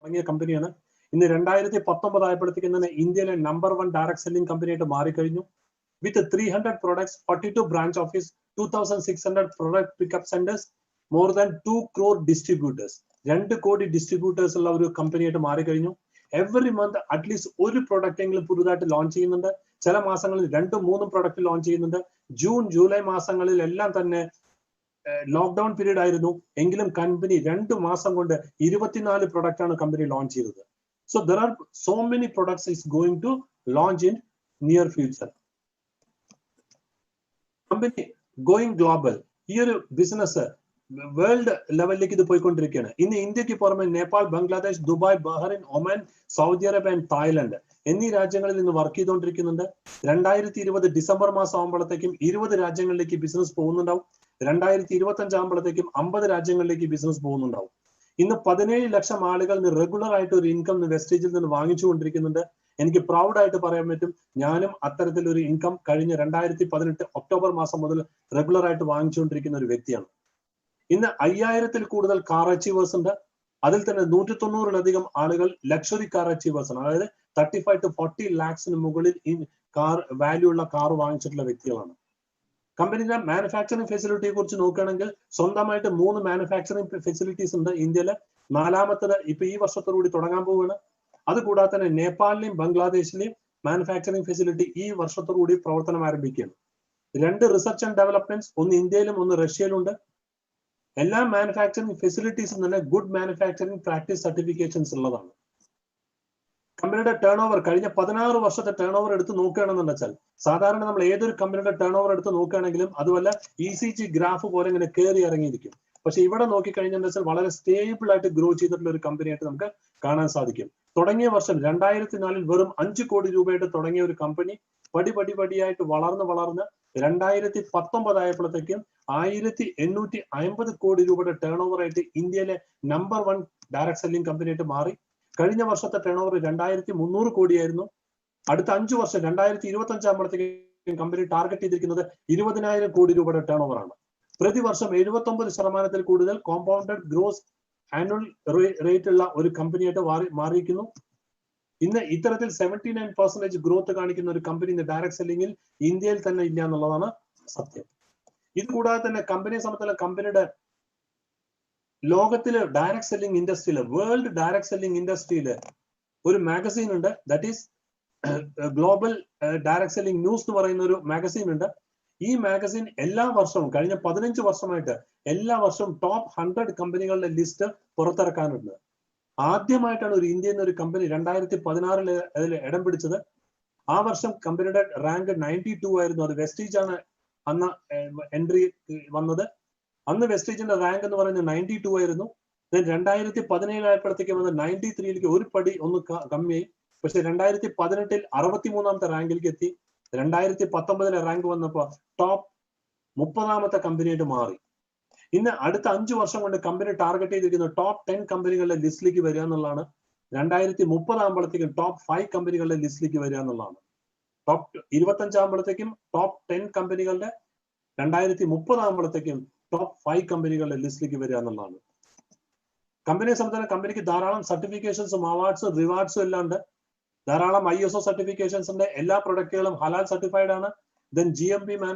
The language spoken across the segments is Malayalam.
തുടങ്ങിയ കമ്പനിയാണ്. ഇന്ന് 2019 ആയപ്പോഴത്തേക്കും തന്നെ ഇന്ത്യയിലെ നമ്പർ 1 ഡയറക്ട് സെല്ലിംഗ് കമ്പനിയായിട്ട് മാറിക്കഴിഞ്ഞു. വിത്ത് 300 products, 42 branch office, 2600 product pickup centers, more than 2 crore distributors. 2 കോടി ഡിസ്ട്രിബ്യൂട്ടേഴ്സ് ഉള്ള ഒരു കമ്പനിയായിട്ട് മാറിക്കഴിഞ്ഞു. എവറി മന്ത് അറ്റ്ലീസ്റ്റ് ഒരു പ്രൊഡക്റ്റ് എങ്കിലും പുതുതായിട്ട് ലോഞ്ച് ചെയ്യുന്നുണ്ട്. ചില മാസങ്ങളിൽ 2-3 പ്രൊഡക്റ്റ് ലോഞ്ച് ചെയ്യുന്നുണ്ട്. ജൂൺ ജൂലൈ മാസങ്ങളിൽ എല്ലാം തന്നെ ലോക്ക്ഡൌൺ പീരീഡ് ആയിരുന്നു. എങ്കിലും കമ്പനി 2 മാസം കൊണ്ട് 24 പ്രൊഡക്റ്റ് ആണ് കമ്പനി ലോഞ്ച് ചെയ്തത്. So there are so many products is going to launch in near future. Company going global, ഈ ഒരു ബിസിനസ് വേൾഡ് ലെവലിലേക്ക് ഇത് പോയിക്കൊണ്ടിരിക്കുകയാണ്. ഇന്ന് ഇന്ത്യക്ക് പുറമെ Nepal, Bangladesh, Dubai, Bahrain, Oman, Saudi Arabia and Thailand എന്നീ രാജ്യങ്ങളിൽ ഇന്ന് വർക്ക് ചെയ്തുകൊണ്ടിരിക്കുന്നുണ്ട്. 2020 ഡിസംബർ മാസം ആകുമ്പോഴത്തേക്കും 20 രാജ്യങ്ങളിലേക്ക് ബിസിനസ് പോകുന്നുണ്ടാവും. 2025 ആകുമ്പോഴത്തേക്കും 50 രാജ്യങ്ങളിലേക്ക് ബിസിനസ് പോകുന്നുണ്ടാവും. ഇന്ന് 17 ലക്ഷം ആളുകൾ റെഗുലർ ആയിട്ട് ഒരു ഇൻകം വെസ്റ്റേജിൽ നിന്ന് വാങ്ങിച്ചുകൊണ്ടിരിക്കുന്നുണ്ട്. എനിക്ക് പ്രൗഡ് ആയിട്ട് പറയാൻ പറ്റും, ഞാനും അത്തരത്തിലൊരു ഇൻകം കഴിഞ്ഞ 2018 ഒക്ടോബർ മാസം മുതൽ റെഗുലർ ആയിട്ട് വാങ്ങിച്ചുകൊണ്ടിരിക്കുന്ന ഒരു വ്യക്തിയാണ്. ഇന്ന് 5000-ൽ കൂടുതൽ കാർ അച്ചീവേഴ്സ് ഉണ്ട്. അതിൽ തന്നെ 190-ലധികം ആളുകൾ ലക്ഷറി കാർ അച്ചീവേഴ്സ് ആണ്. അതായത് 35 to 40 lakhs മുകളിൽ ഈ കാർ വാല്യൂ ഉള്ള കാർ വാങ്ങിച്ചിട്ടുള്ള വ്യക്തികളാണ്. കമ്പനിയുടെ മാനുഫാക്ചറിംഗ് ഫെസിലിറ്റിയെ കുറിച്ച് നോക്കുകയാണെങ്കിൽ സ്വന്തമായിട്ട് 3 മാനുഫാക്ചറിംഗ് ഫെസിലിറ്റീസ് ഉണ്ട് ഇന്ത്യയില്. 4ാമത്തത് ഇപ്പൊ ഈ വർഷത്തോടുകൂടി തുടങ്ങാൻ പോവുകയാണ്. അതുകൂടാതെ തന്നെ നേപ്പാളിലെയും ബംഗ്ലാദേശിലെയും മാനുഫാക്ചറിംഗ് ഫെസിലിറ്റി ഈ വർഷത്തോടുകൂടി പ്രവർത്തനം ആരംഭിക്കുകയാണ്. 2 റിസർച്ച് ആൻഡ് ഡെവലപ്മെന്റ്സ്, ഒന്ന് ഇന്ത്യയിലും ഒന്ന് റഷ്യയിലുണ്ട്. എല്ലാ മാനുഫാക്ചറിംഗ് ഫെസിലിറ്റീസും തന്നെ ഗുഡ് മാനുഫാക്ചറിംഗ് പ്രാക്ടീസ് സർട്ടിഫിക്കേഷൻസ് ഉള്ളതാണ്. കമ്പനിയുടെ ടേൺ ഓവർ കഴിഞ്ഞ 16 വർഷത്തെ ടേൺ ഓവർ എടുത്ത് നോക്കുകയാണെന്ന് വെച്ചാൽ, സാധാരണ നമ്മൾ ഏതൊരു കമ്പനിയുടെ ടേൺ ഓവർ എടുത്ത് നോക്കുകയാണെങ്കിലും അതുപോലെ ECG ഗ്രാഫ് പോലെ ഇങ്ങനെ കയറി ഇറങ്ങിയിരിക്കും. പക്ഷെ ഇവിടെ നോക്കിക്കഴിഞ്ഞാൽ വെച്ചാൽ വളരെ സ്റ്റേബിൾ ആയിട്ട് ഗ്രോ ചെയ്തിട്ടുള്ള ഒരു കമ്പനിയായിട്ട് നമുക്ക് കാണാൻ സാധിക്കും. തുടങ്ങിയ വർഷം 2004 വെറും 5 കോടി രൂപയായിട്ട് തുടങ്ങിയ ഒരു കമ്പനി പടിയായിട്ട് വളർന്ന് 2019 ആയപ്പോഴത്തേക്കും 1850 കോടി രൂപയുടെ ടേൺ ഓവർ ആയിട്ട് ഇന്ത്യയിലെ നമ്പർ 1 ഡയറക്ട് സെല്ലിംഗ് കമ്പനിയായിട്ട് മാറി. കഴിഞ്ഞ വർഷത്തെ ടേൺ ഓവർ 2300 കോടിയായിരുന്നു. അടുത്ത 5 വർഷം 2025 ആകുമ്പോഴത്തേക്കും കമ്പനി ടാർഗറ്റ് ചെയ്തിരിക്കുന്നത് 20,000 കോടി രൂപയുടെ ടേൺ ഓവർ ആണ്. പ്രതിവർഷം 79% കൂടുതൽ കോമ്പൗണ്ടഡ് ഗ്രോസ് ആനുവൽ റേറ്റ് ഉള്ള ഒരു കമ്പനിയായിട്ട് മാറിയിരിക്കുന്നു. ഇന്ന് ഇത്തരത്തിൽ 79% ഗ്രോത്ത് കാണിക്കുന്ന ഒരു കമ്പനി ഇന്ന് ഡയറക്ട് സെല്ലിംഗിൽ ഇന്ത്യയിൽ തന്നെ ഇല്ല എന്നുള്ളതാണ് സത്യം. ഇത് കൂടാതെ തന്നെ കമ്പനിയെ സംബന്ധിച്ചുള്ള കമ്പനിയുടെ ലോകത്തിലെ ഡയറക്ട് സെല്ലിംഗ് ഇൻഡസ്ട്രിയില്, വേൾഡ് ഡയറക്ട് സെല്ലിംഗ് ഇൻഡസ്ട്രിയില് ഒരു മാഗസീൻ ഉണ്ട്. That is global direct selling news എന്ന് പറയുന്ന ഒരു മാഗസീൻ ഉണ്ട്. ഈ മാഗസീൻ എല്ലാ വർഷവും കഴിഞ്ഞ 15 വർഷമായിട്ട് എല്ലാ വർഷവും ടോപ്പ് 100 കമ്പനികളുടെ ലിസ്റ്റ് പുറത്തിറക്കാനുണ്ട്. ആദ്യമായിട്ടാണ് ഒരു ഇന്ത്യയിൽ നിന്ന് ഒരു കമ്പനി 2016 അതിൽ ഇടം പിടിച്ചത്. ആ വർഷം കമ്പനിയുടെ റാങ്ക് 92 ആയിരുന്നു. അത് വെസ്റ്റീജ് ആണ് അന്ന് എൻട്രി വന്നത്. അന്ന് വെസ്റ്റീജിന്റെ റാങ്ക് എന്ന് പറയുന്നത് 92 ആയിരുന്നു. 2017 ആയപ്പോഴത്തേക്കും അത് 93ലേക്ക് ഒരു പടി ഒന്ന് കമ്മിയായി. പക്ഷെ 2018 63ാമത്തെ റാങ്കിലേക്ക് എത്തി. 2019 റാങ്ക് വന്നപ്പോ ടോപ്പ് 30ാമത്തെ കമ്പനിയായിട്ട് മാറി. ഇന്ന് അടുത്ത 5 വർഷം കൊണ്ട് കമ്പനി ടാർഗറ്റ് ചെയ്തിരിക്കുന്ന ടോപ്പ് 10 കമ്പനികളുടെ ലിസ്റ്റിലേക്ക് വരിക എന്നുള്ളതാണ്. 2030 ആകുമ്പോഴത്തേക്കും ടോപ്പ് 5 കമ്പനികളുടെ ലിസ്റ്റിലേക്ക് വരിക എന്നുള്ളതാണ്. ടോപ്പ് 25 ആകുമ്പോഴത്തേക്കും ടോപ്പ് 10 കമ്പനികളുടെ, 2030 ആകുമ്പോഴത്തേക്കും ടോപ്പ് 5 കമ്പനികളുടെ ലിസ്റ്റിലേക്ക് വരിക എന്നുള്ളതാണ്. കമ്പനിയെ സംബന്ധിച്ച് കമ്പനിക്ക് ധാരാളം സർട്ടിഫിക്കേഷൻസും അവാർഡ്സും റിവാർഡ്സും എല്ലാം ഉണ്ട്. ധാരാളം ISO സർട്ടിഫിക്കേഷൻസ് ഉണ്ട്. എല്ലാ പ്രൊഡക്റ്റുകളും ഹലാൽ സർട്ടിഫൈഡ് ആണ്. ദെൻ GMP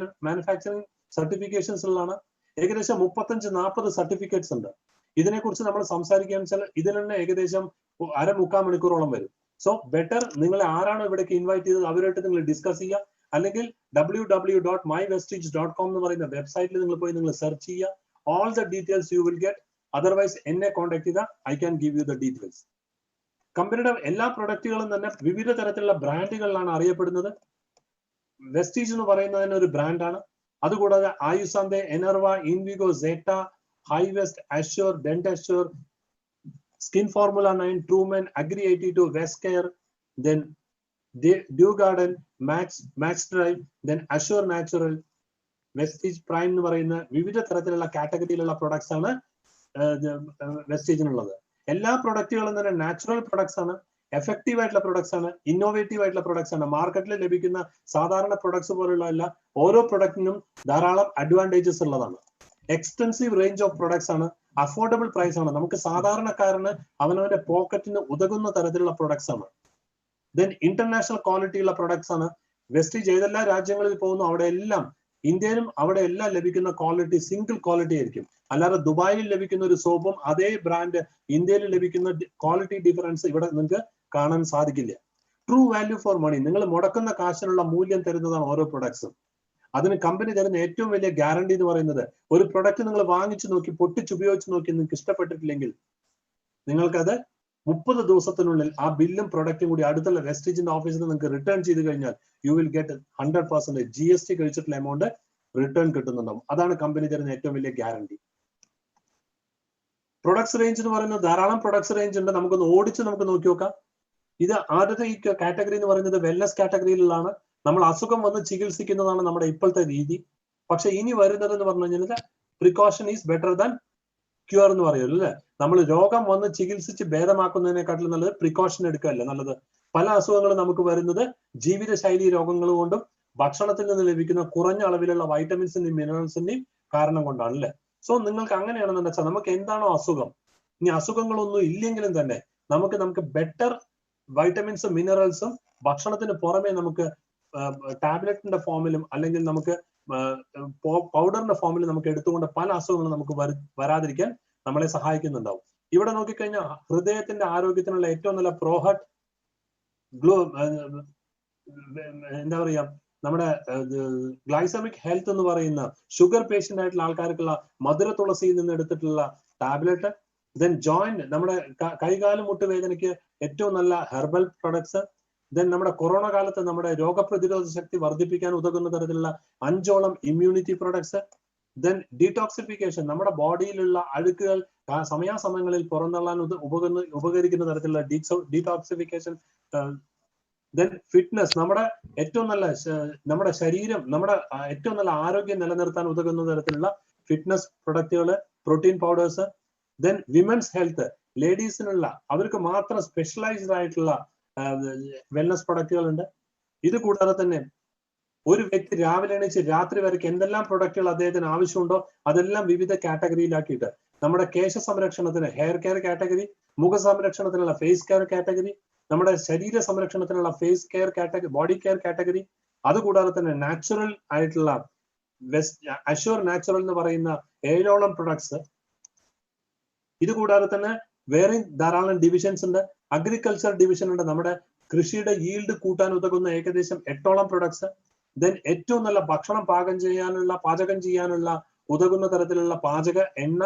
മാനുഫാക്ചറിംഗ് സർട്ടിഫിക്കേഷൻസ് ഉള്ളതാണ്. ഏകദേശം 35-40 സർട്ടിഫിക്കറ്റ്സ് ഉണ്ട്. ഇതിനെക്കുറിച്ച് നമ്മൾ സംസാരിക്കുകയെന്ന് വെച്ചാൽ ഇതിൽ തന്നെ ഏകദേശം 1/4 മണിക്കൂറോളം വരും. സോ ബെറ്റർ നിങ്ങളെ ആരാണോ ഇവിടേക്ക് ഇൻവൈറ്റ് ചെയ്തത് അവരുമായിട്ട് നിങ്ങൾ ഡിസ്കസ് ചെയ്യുക. അല്ലെങ്കിൽ www.mywestige.com എന്ന് പറയുന്ന വെബ്സൈറ്റിൽ നിങ്ങൾ പോയി നിങ്ങൾ സെർച്ച് ചെയ്യുക. All the details U will get. Otherwise എന്നെ കോൺടാക്ട് ചെയ്താൽ I can give you the details. കമ്പനിയുടെ എല്ലാ പ്രൊഡക്റ്റുകളും തന്നെ വിവിധ തരത്തിലുള്ള ബ്രാൻഡുകളിലാണ് അറിയപ്പെടുന്നത്. വെസ്റ്റീജ് എന്ന് പറയുന്നതിന് ഒരു ബ്രാൻഡാണ്. അതുകൂടാതെ Ayusante, Enerva, Invigo, Zeta, Hiwest, Assure, Dentassure, skin formula 9, Truman, agri 82, west care, then dew garden, max drive, then assure natural, Vestige prime എന്ന് പറയുന്ന വിവിധ തരത്തിലുള്ള കാറ്റഗറിയിലുള്ള പ്രൊഡക്ട്സ് ആണ് വെസ്റ്റീജിനുള്ളത്. എല്ലാ പ്രൊഡക്റ്റുകളും തന്നെ നാച്ചുറൽ പ്രൊഡക്ട്സ് ആണ്, എഫക്റ്റീവ് ആയിട്ടുള്ള പ്രൊഡക്ട്സ് ആണ്, ഇന്നോവേറ്റീവ് ആയിട്ടുള്ള പ്രൊഡക്ട്സ് ആണ്. മാർക്കറ്റിൽ ലഭിക്കുന്ന സാധാരണ പ്രൊഡക്ട്സ് പോലുള്ള അല്ല. ഓരോ പ്രൊഡക്റ്റിനും ധാരാളം അഡ്വാൻറ്റേജസ് ഉള്ളതാണ്. എക്സ്റ്റൻസീവ് റേഞ്ച് ഓഫ് പ്രൊഡക്ട്സ് ആണ്. അഫോർഡബിൾ പ്രൈസ് ആണ്, നമുക്ക് സാധാരണക്കാരന് അവനവന്റെ പോക്കറ്റിന് ഉതകുന്ന തരത്തിലുള്ള പ്രൊഡക്ട്സ് ആണ്. ദെൻ ഇന്റർനാഷണൽ ക്വാളിറ്റി ഉള്ള പ്രൊഡക്ട്സ് ആണ്. വെസ്റ്റീജ് ഏതെല്ലാം രാജ്യങ്ങളിൽ പോകുന്നു അവിടെ എല്ലാം, ഇന്ത്യയിലും അവിടെ എല്ലാം ലഭിക്കുന്ന ക്വാളിറ്റി സിംഗിൾ ക്വാളിറ്റി ആയിരിക്കും. അല്ലാതെ ദുബായിൽ ലഭിക്കുന്ന ഒരു സോപ്പും അതേ ബ്രാൻഡ് ഇന്ത്യയിൽ ലഭിക്കുന്ന ക്വാളിറ്റി ഡിഫറൻസ് ഇവിടെ നിങ്ങൾക്ക് കാണാൻ സാധിക്കില്ല. ട്രൂ വാല്യൂ ഫോർ മണി, നിങ്ങൾ മുടക്കുന്ന കാശിനുള്ള മൂല്യം തരുന്നതാണ് ഓരോ പ്രൊഡക്ട്സും. അതിന് കമ്പനി തരുന്ന ഏറ്റവും വലിയ ഗ്യാരണ്ടി എന്ന് പറയുന്നത്, ഒരു പ്രൊഡക്റ്റ് നിങ്ങൾ വാങ്ങിച്ചു നോക്കി പൊട്ടിച്ചുപയോഗിച്ച് നോക്കി നിങ്ങൾക്ക് ഇഷ്ടപ്പെട്ടിട്ടില്ലെങ്കിൽ നിങ്ങൾക്കത് 30 ദിവസത്തിനുള്ളിൽ ആ ബില്ലും പ്രൊഡക്റ്റും കൂടി അടുത്തുള്ള വെസ്റ്റീജിന്റെ ഓഫീസിൽ നിങ്ങൾക്ക് റിട്ടേൺ ചെയ്ത് കഴിഞ്ഞാൽ യു വിൽ ഗെറ്റ് 100% GST കഴിച്ചിട്ടുള്ള എമൗണ്ട് റിട്ടേൺ കിട്ടുന്നുണ്ടാവും. അതാണ് കമ്പനി തരുന്ന ഏറ്റവും വലിയ ഗ്യാരണ്ടി. പ്രൊഡക്ട്സ് റേഞ്ച് എന്ന് പറയുന്നത് ധാരാളം പ്രൊഡക്ട്സ് റേഞ്ച് ഉണ്ട്. നമുക്കൊന്ന് ഓടിച്ച് നമുക്ക് നോക്കി നോക്കാം. ഇത് ആദ്യത്തെ ഈ കാറ്റഗറി എന്ന് പറയുന്നത് വെൽനസ് കാറ്റഗറിയിലാണ്. നമ്മൾ അസുഖം വന്ന് ചികിത്സിക്കുന്നതാണ് നമ്മുടെ ഇപ്പോഴത്തെ രീതി. പക്ഷെ ഇനി വരുന്നത് എന്ന് പറഞ്ഞു കഴിഞ്ഞാൽ precaution is better than cure എന്ന് പറയുമല്ലോ അല്ലെ. നമ്മൾ രോഗം വന്ന് ചികിത്സിച്ച് ഭേദമാക്കുന്നതിനെക്കാട്ടിലും നല്ലത് പ്രിക്കോഷൻ എടുക്കുകയല്ലേ നല്ലത്. പല അസുഖങ്ങളും നമുക്ക് വരുന്നത് ജീവിതശൈലി രോഗങ്ങൾ കൊണ്ടും ഭക്ഷണത്തിൽ നിന്ന് ലഭിക്കുന്ന കുറഞ്ഞ അളവിലുള്ള വൈറ്റമിൻസിന്റെയും മിനറൽസിന്റെയും കാരണം കൊണ്ടാണ് അല്ലെ. സോ നിങ്ങൾക്ക് അങ്ങനെയാണെന്ന് വെച്ചാൽ നമുക്ക് എന്താണോ അസുഖം, ഇനി അസുഖങ്ങളൊന്നും ഇല്ലെങ്കിലും തന്നെ നമുക്ക് ബെറ്റർ വൈറ്റമിൻസും മിനറൽസും ഭക്ഷണത്തിന് പുറമെ നമുക്ക് ടാബ്ലറ്റിന്റെ ഫോമിലും അല്ലെങ്കിൽ നമുക്ക് പൗഡറിന്റെ ഫോമിലും നമുക്ക് എടുത്തുകൊണ്ട് പല അസുഖങ്ങളും നമുക്ക് വരാതിരിക്കാൻ നമ്മളെ സഹായിക്കുന്നുണ്ടാവും. ഇവിടെ നോക്കിക്കഴിഞ്ഞാൽ ഹൃദയത്തിന്റെ ആരോഗ്യത്തിനുള്ള ഏറ്റവും നല്ല പ്രോഹട്ട് എന്താ പറയാ, നമ്മുടെ ഗ്ലൈസമിക് ഹെൽത്ത് എന്ന് പറയുന്ന ഷുഗർ പേഷ്യന്റ് ആയിട്ടുള്ള ആൾക്കാർക്കുള്ള മധുര തുളസിയിൽ നിന്ന് എടുത്തിട്ടുള്ള ടാബ്ലറ്റ്. ദെൻ ജോയിന്റ്, നമ്മുടെ കൈകാലും മുട്ടുവേദനയ്ക്ക് ഏറ്റവും നല്ല ഹെർബൽ പ്രൊഡക്ട്സ്. ദെൻ നമ്മുടെ കൊറോണ കാലത്ത് നമ്മുടെ രോഗപ്രതിരോധ ശക്തി വർദ്ധിപ്പിക്കാൻ ഉതകുന്ന തരത്തിലുള്ള 5ഓളം ഇമ്മ്യൂണിറ്റി പ്രൊഡക്ട്സ്. ദെൻ ഡീടോക്സിഫിക്കേഷൻ, നമ്മുടെ ബോഡിയിലുള്ള അഴുക്കുകൾ സമയാസമയങ്ങളിൽ പുറന്തള്ളാൻ ഉപകരിക്കുന്ന തരത്തിലുള്ള ഡീടോക്സിഫിക്കേഷൻ. ദെൻ ഫിറ്റ്നസ്, നമ്മുടെ ഏറ്റവും നല്ല നമ്മുടെ ശരീരം, നമ്മുടെ ഏറ്റവും നല്ല ആരോഗ്യം നിലനിർത്താൻ ഉതകുന്ന തരത്തിലുള്ള ഫിറ്റ്നസ് പ്രൊഡക്റ്റുകൾ, protein powders. Then women's health, ലേഡീസിനുള്ള അവർക്ക് മാത്രം സ്പെഷ്യലൈസ്ഡ് ആയിട്ടുള്ള വെൽനസ് പ്രൊഡക്റ്റുകൾ ഉണ്ട്. ഇത് കൂടാതെ തന്നെ ഒരു വ്യക്തി രാവിലെ എണീച്ച് രാത്രി വരയ്ക്ക് എന്തെല്ലാം പ്രൊഡക്റ്റുകൾ അദ്ദേഹത്തിന് ആവശ്യമുണ്ടോ അതെല്ലാം വിവിധ കാറ്റഗറിയിലാക്കിയിട്ട് നമ്മുടെ കേശ സംരക്ഷണത്തിന് ഹെയർ കെയർ കാറ്റഗറി, മുഖ സംരക്ഷണത്തിനുള്ള ഫേസ് കെയർ കാറ്റഗറി, നമ്മുടെ ശരീര സംരക്ഷണത്തിനുള്ള face care category, body care category. അതുകൂടാതെ തന്നെ നാച്ചുറൽ ആയിട്ടുള്ള അഷ്യൂർ നാച്ചുറൽ എന്ന് പറയുന്ന 7ഓളം പ്രൊഡക്ട്സ്. ഇത് കൂടാതെ തന്നെ വേറെ ധാരാളം ഡിവിഷൻസ് ഉണ്ട്. അഗ്രികൾച്ചർ ഡിവിഷൻ ഉണ്ട്, നമ്മുടെ കൃഷിയുടെ ഈൽഡ് കൂട്ടാൻ ഉതകുന്ന ഏകദേശം 8ഓളം പ്രൊഡക്ട്സ്. ദെൻ ഏറ്റവും നല്ല ഭക്ഷണം പാചകം ചെയ്യാനുള്ള ഉതകുന്ന തരത്തിലുള്ള പാചക എണ്ണ,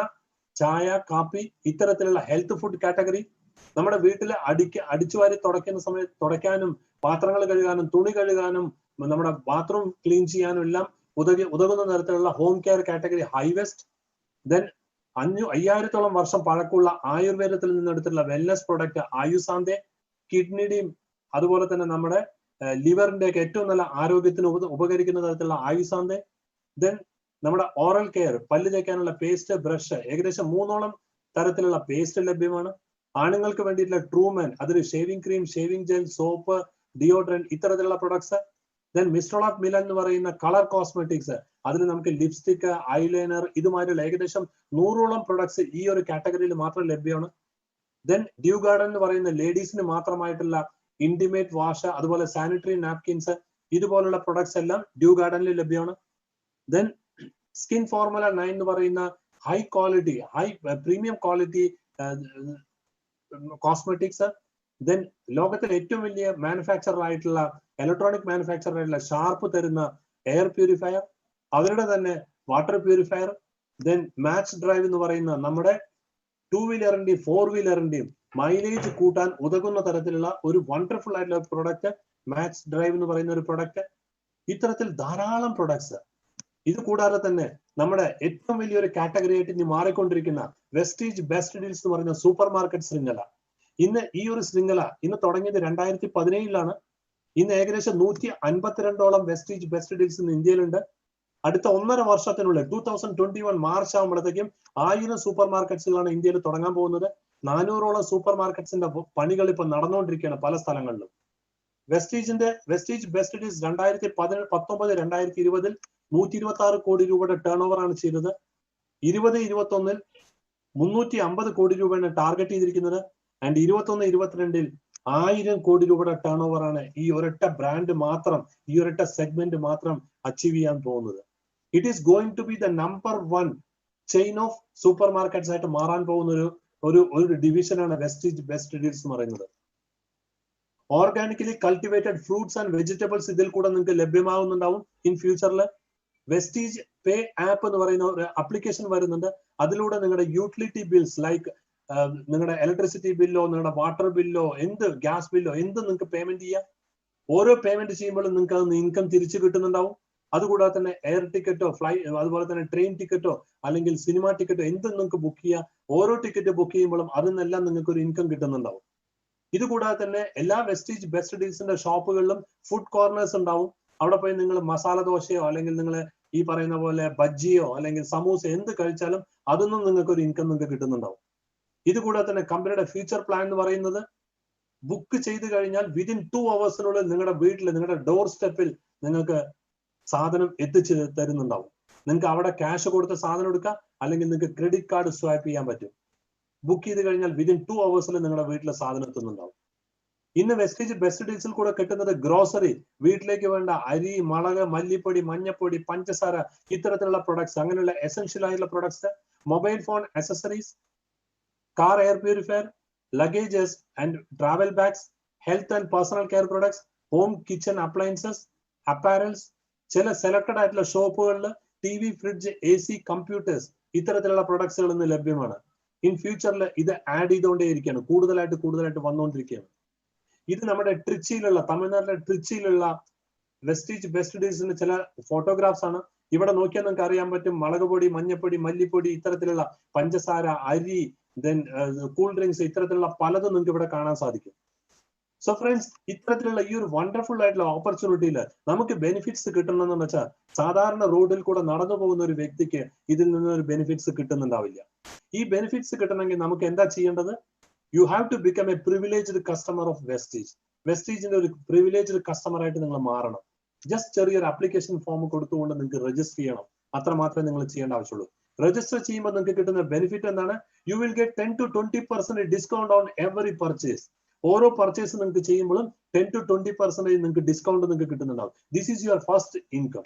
ചായ, കാപ്പി, ഇത്തരത്തിലുള്ള ഹെൽത്ത് ഫുഡ് കാറ്റഗറി. നമ്മുടെ വീട്ടിൽ അടിച്ചുവാരി തുടയ്ക്കുന്ന സമയത്ത് തുടയ്ക്കാനും പാത്രങ്ങൾ കഴുകാനും തുണി കഴുകാനും നമ്മുടെ ബാത്റൂം ക്ലീൻ ചെയ്യാനും എല്ലാം ഉതകുന്ന തരത്തിലുള്ള ഹോം കെയർ കാറ്റഗറി ഹൈവെസ്റ്റ്. ദെൻ 5000ഓളം വർഷം പഴക്കമുള്ള ആയുർവേദത്തിൽ നിന്നെടുത്തിട്ടുള്ള വെൽനസ് പ്രൊഡക്റ്റ് ആയുസാന്തേ. കിഡ്നിയുടെയും അതുപോലെ തന്നെ നമ്മുടെ ലിവറിന്റെ ഒക്കെ ഏറ്റവും നല്ല ആരോഗ്യത്തിന് ഉപകരിക്കുന്ന തരത്തിലുള്ള ആയുസാന്തേ. ദെൻ നമ്മുടെ ഓറൽ കെയർ, പല്ല് തേക്കാനുള്ള പേസ്റ്റ്, ബ്രഷ്, ഏകദേശം 3ഓളം തരത്തിലുള്ള പേസ്റ്റ് ലഭ്യമാണ്. ആണുങ്ങൾക്ക് വേണ്ടിയിട്ടുള്ള ട്രൂമാൻ, അതിൽ shaving cream, shaving gel, soap, deodorant, ഇത്തരത്തിലുള്ള products. Then mister of Milan എന്ന് പറയുന്ന കളർ കോസ്മെറ്റിക്സ്, അതിൽ നമുക്ക് ലിപ്സ്റ്റിക്, ഐലൈനർ, ഇതുമായിട്ടുള്ള ഏകദേശം 100ഓളം പ്രൊഡക്ട്സ് ഈ ഒരു കാറ്റഗറിയിൽ മാത്രം ലഭ്യമാണ്. ദെൻ ഡ്യൂ ഗാർഡൻ എന്ന് പറയുന്ന ലേഡീസിന് മാത്രമായിട്ടുള്ള ഇന്റിമേറ്റ് വാഷ്, അതുപോലെ സാനിറ്ററി നാപ്കിൻസ്, ഇതുപോലുള്ള പ്രൊഡക്ട്സ് എല്ലാം ഡ്യൂ ഗാർഡനിൽ ലഭ്യമാണ്. ദെൻ സ്കിൻ ഫോർമുല 9 എന്ന് പറയുന്ന high quality, premium quality cosmetics. Then ലോകത്തിലെ ഏറ്റവും വലിയ മാനുഫാക്ചറർ ആയിട്ടുള്ള ഇലക്ട്രോണിക് മാനുഫാക്ചറർ ആയിട്ടുള്ള ഷാർപ്പ് തരുന്ന എയർ പ്യൂരിഫയർ, അവരുടെ തന്നെ water purifier. Then match drive എന്ന് പറയുന്ന നമ്മുടെ 2 വീലറിന്റെയും 4 വീലറിന്റെയും മൈലേജ് കൂട്ടാൻ ഉതകുന്ന തരത്തിലുള്ള ഒരു വണ്ടർഫുൾ ആയിട്ടുള്ള പ്രൊഡക്റ്റ് മാച്ച് ഡ്രൈവ് എന്ന് പറയുന്ന ഒരു പ്രൊഡക്റ്റ്. ഇത്തരത്തിൽ ധാരാളം പ്രൊഡക്ട്സ്. ഇത് കൂടാതെ തന്നെ നമ്മുടെ ഏറ്റവും വലിയൊരു കാറ്റഗറി ആയിട്ട് ഇനി മാറിക്കൊണ്ടിരിക്കുന്ന വെസ്റ്റീജ് ബെസ്റ്റ് ഡീൽസ് എന്ന് പറയുന്ന സൂപ്പർ മാർക്കറ്റ് ശൃംഖല. ഇന്ന് ഈ ഒരു ശൃംഖല ഇന്ന് തുടങ്ങിയത് 2017 ഇന്ന് ഏകദേശം 152ഓളം വെസ്റ്റീജ് ബെസ്റ്റ് ഡീൽസ് ഇന്ന് ഇന്ത്യയിലുണ്ട്. അടുത്ത 1.5 വർഷത്തിനുള്ളിൽ 2021 മാർച്ച് ആകുമ്പോഴത്തേക്കും 1000 സൂപ്പർ മാർക്കറ്റ്സുകളാണ് ഇന്ത്യയിൽ തുടങ്ങാൻ പോകുന്നത്. 400ഓളം സൂപ്പർ മാർക്കറ്റ്സിന്റെ പണികൾ ഇപ്പൊ നടന്നുകൊണ്ടിരിക്കുകയാണ് പല സ്ഥലങ്ങളിലും. വെസ്റ്റീജ് ബെസ്റ്റ് ഡീൽസ് 2019-2020 126 കോടി രൂപയുടെ ടേൺ ഓവർ ആണ് ചെയ്തത്. 2021 350 കോടി രൂപയാണ് ടാർഗറ്റ് ചെയ്തിരിക്കുന്നത്. ആൻഡ് 21-22 1000 കോടി രൂപയുടെ ടേൺ ഓവർ ആണ് ഈ ഒരൊറ്റ ബ്രാൻഡ് മാത്രം, ഈ ഒരൊറ്റ സെഗ്മെന്റ് മാത്രം അച്ചീവ് ചെയ്യാൻ പോകുന്നത്. It is going to be the number 1 chain of supermarkets ആയിട്ട് മാറാൻ പോകുന്ന ഒരു ഡിവിഷനാണ് വെസ്റ്റീജ് ബെസ്റ്റ് ഡീൽസ് എന്ന് പറയുന്നത്. Organically cultivated fruits and vegetables ഇതിൽ കൂടെ നിങ്ങൾക്ക് ലഭ്യമാകുന്നുണ്ടാവും ഇൻ ഫ്യൂച്ചറിൽ. വെസ്റ്റീജ് പേ ആപ്പ് എന്ന് പറയുന്ന ഒരു ആപ്ലിക്കേഷൻ വരുന്നുണ്ട്. അതിലൂടെ നിങ്ങളുടെ യൂട്ടിലിറ്റി ബിൽസ് ലൈക്ക് നിങ്ങളുടെ ഇലക്ട്രിസിറ്റി ബില്ലോ, നിങ്ങളുടെ വാട്ടർ ബില്ലോ, എന്ത് ഗ്യാസ് ബില്ലോ, എന്ത് നിങ്ങൾക്ക് പേയ്മെന്റ് ചെയ്യാം. ഓരോ പേയ്മെന്റ് ചെയ്യുമ്പോഴും നിങ്ങൾക്ക് അത് ഇൻകം തിരിച്ചു കിട്ടുന്നുണ്ടാവും. അതുകൂടാതെ തന്നെ എയർ ടിക്കറ്റോ അതുപോലെ തന്നെ ട്രെയിൻ ടിക്കറ്റോ അല്ലെങ്കിൽ സിനിമ ടിക്കറ്റോ എന്ത് നിങ്ങൾക്ക് ബുക്ക് ചെയ്യാം. ഓരോ ടിക്കറ്റ് ബുക്ക് ചെയ്യുമ്പോഴും അതിൽ നിന്നെല്ലാം നിങ്ങൾക്ക് ഒരു ഇൻകം കിട്ടുന്നുണ്ടാവും. ഇതുകൂടാതെ തന്നെ എല്ലാ വെസ്റ്റീജ് ബെസ്റ്റ് ഡീൽസിന്റെ ഷോപ്പുകളിലും ഫുഡ് കോർണേഴ്സ് ഉണ്ടാവും. അവിടെ പോയി നിങ്ങൾ മസാല ദോശയോ അല്ലെങ്കിൽ നിങ്ങൾ ഈ പറയുന്ന പോലെ ബജ്ജിയോ അല്ലെങ്കിൽ സമൂസ എന്ത് കഴിച്ചാലും അതൊന്നും നിങ്ങൾക്ക് ഒരു ഇൻകം നിങ്ങൾക്ക് കിട്ടുന്നുണ്ടാവും. ഇതുകൂടാതെ തന്നെ കമ്പനിയുടെ ഫ്യൂച്ചർ പ്ലാൻ എന്ന് പറയുന്നത് ബുക്ക് ചെയ്ത് കഴിഞ്ഞാൽ വിതിൻ 2 hours നിങ്ങളുടെ വീട്ടിൽ, നിങ്ങളുടെ ഡോർ സ്റ്റെപ്പിൽ നിങ്ങൾക്ക് സാധനം എത്തിച്ചു തരുന്നുണ്ടാവും. നിങ്ങൾക്ക് അവിടെ ക്യാഷ് കൊടുത്ത് സാധനം എടുക്കാം, അല്ലെങ്കിൽ നിങ്ങൾക്ക് ക്രെഡിറ്റ് കാർഡ് സ്വൈപ്പ് ചെയ്യാൻ പറ്റും. ബുക്ക് ചെയ്ത് കഴിഞ്ഞാൽ വിതിൻ 2 hours നിങ്ങളുടെ വീട്ടിലെ സാധനം എത്തുന്നുണ്ടാവും. ഇന്ന് വെസ്റ്റീജ് ബെസ്റ്റ് ഡീൽസിൽ കൂടെ കിട്ടുന്നത് ഗ്രോസറി, വീട്ടിലേക്ക് വേണ്ട അരി, മുളക്, മല്ലിപ്പൊടി, മഞ്ഞപ്പൊടി, പഞ്ചസാര, ഇത്തരത്തിലുള്ള പ്രൊഡക്ട്സ്, അങ്ങനെയുള്ള എസെൻഷ്യൽ ആയിട്ടുള്ള products, mobile phone accessories, car air purifier, luggages and travel bags, health and personal care products, home kitchen appliances, apparels, ചില സെലക്ടഡ് ആയിട്ടുള്ള ഷോപ്പുകളിൽ TV, ഫ്രിഡ്ജ്, AC, കമ്പ്യൂട്ടേഴ്സ്, ഇത്തരത്തിലുള്ള പ്രൊഡക്ട്സുകൾ ഇന്ന് ലഭ്യമാണ്. ഇൻ ഫ്യൂച്ചറിൽ ഇത് ആഡ് ചെയ്തുകൊണ്ടേയിരിക്കുകയാണ്, കൂടുതലായിട്ട് വന്നുകൊണ്ടിരിക്കുകയാണ്. ഇത് നമ്മുടെ ട്രിച്ചിയിലുള്ള, തമിഴ്നാട്ടിലെ ട്രിച്ചിയിലുള്ള വെസ്റ്റീജ് ബെസ്റ്റ് ഡീൽസിന്റെ ചില ഫോട്ടോഗ്രാഫ്സ് ആണ്. ഇവിടെ നോക്കിയാൽ നിങ്ങൾക്ക് അറിയാൻ പറ്റും. മുളക് പൊടി, മഞ്ഞപ്പൊടി, മല്ലിപ്പൊടി, ഇത്തരത്തിലുള്ള പഞ്ചസാര, അരി, ദെൻ കൂൾ ഡ്രിങ്ക്സ്, ഇത്തരത്തിലുള്ള പലതും നിങ്ങൾക്ക് ഇവിടെ കാണാൻ സാധിക്കും. സോ ഫ്രണ്ട്സ്, ഇത്തരത്തിലുള്ള ഈ ഒരു വണ്ടർഫുൾ ആയിട്ടുള്ള ഓപ്പർച്യൂണിറ്റിയിൽ നമുക്ക് ബെനിഫിറ്റ്സ് കിട്ടണമെന്ന് വെച്ചാൽ സാധാരണ റോഡിൽ കൂടെ നടന്നു പോകുന്ന ഒരു വ്യക്തിക്ക് ഇതിൽ നിന്നൊരു ബെനിഫിറ്റ്സ് കിട്ടുന്നുണ്ടാവില്ല. ഈ ബെനിഫിറ്റ്സ് കിട്ടണമെങ്കിൽ നമുക്ക് എന്താ ചെയ്യേണ്ടത്? You have to become a privileged customer of Vestige. വെസ്റ്റീജിന്റെ ഒരു പ്രിവിലേജ്ഡ് കസ്റ്റമർ ആയിട്ട് നിങ്ങൾ മാറണം. ജസ്റ്റ് ചെറിയൊരു ആപ്ലിക്കേഷൻ ഫോം കൊടുത്തുകൊണ്ട് നിങ്ങൾക്ക് രജിസ്റ്റർ ചെയ്യണം. അത്ര മാത്രമേ നിങ്ങൾ ചെയ്യേണ്ട ആവശ്യമുള്ളൂ. രജിസ്റ്റർ ചെയ്യുമ്പോൾ നിങ്ങൾക്ക് കിട്ടുന്ന ബെനിഫിറ്റ് എന്താണ്? You will get 10 to 20% discount on every purchase. ഓരോ പർച്ചേസ് നിങ്ങൾക്ക് ചെയ്യുമ്പോഴും 10 to 20% നിങ്ങൾക്ക് ഡിസ്കൗണ്ട് നിങ്ങൾക്ക് കിട്ടുന്നുണ്ടാവും. This is your first income.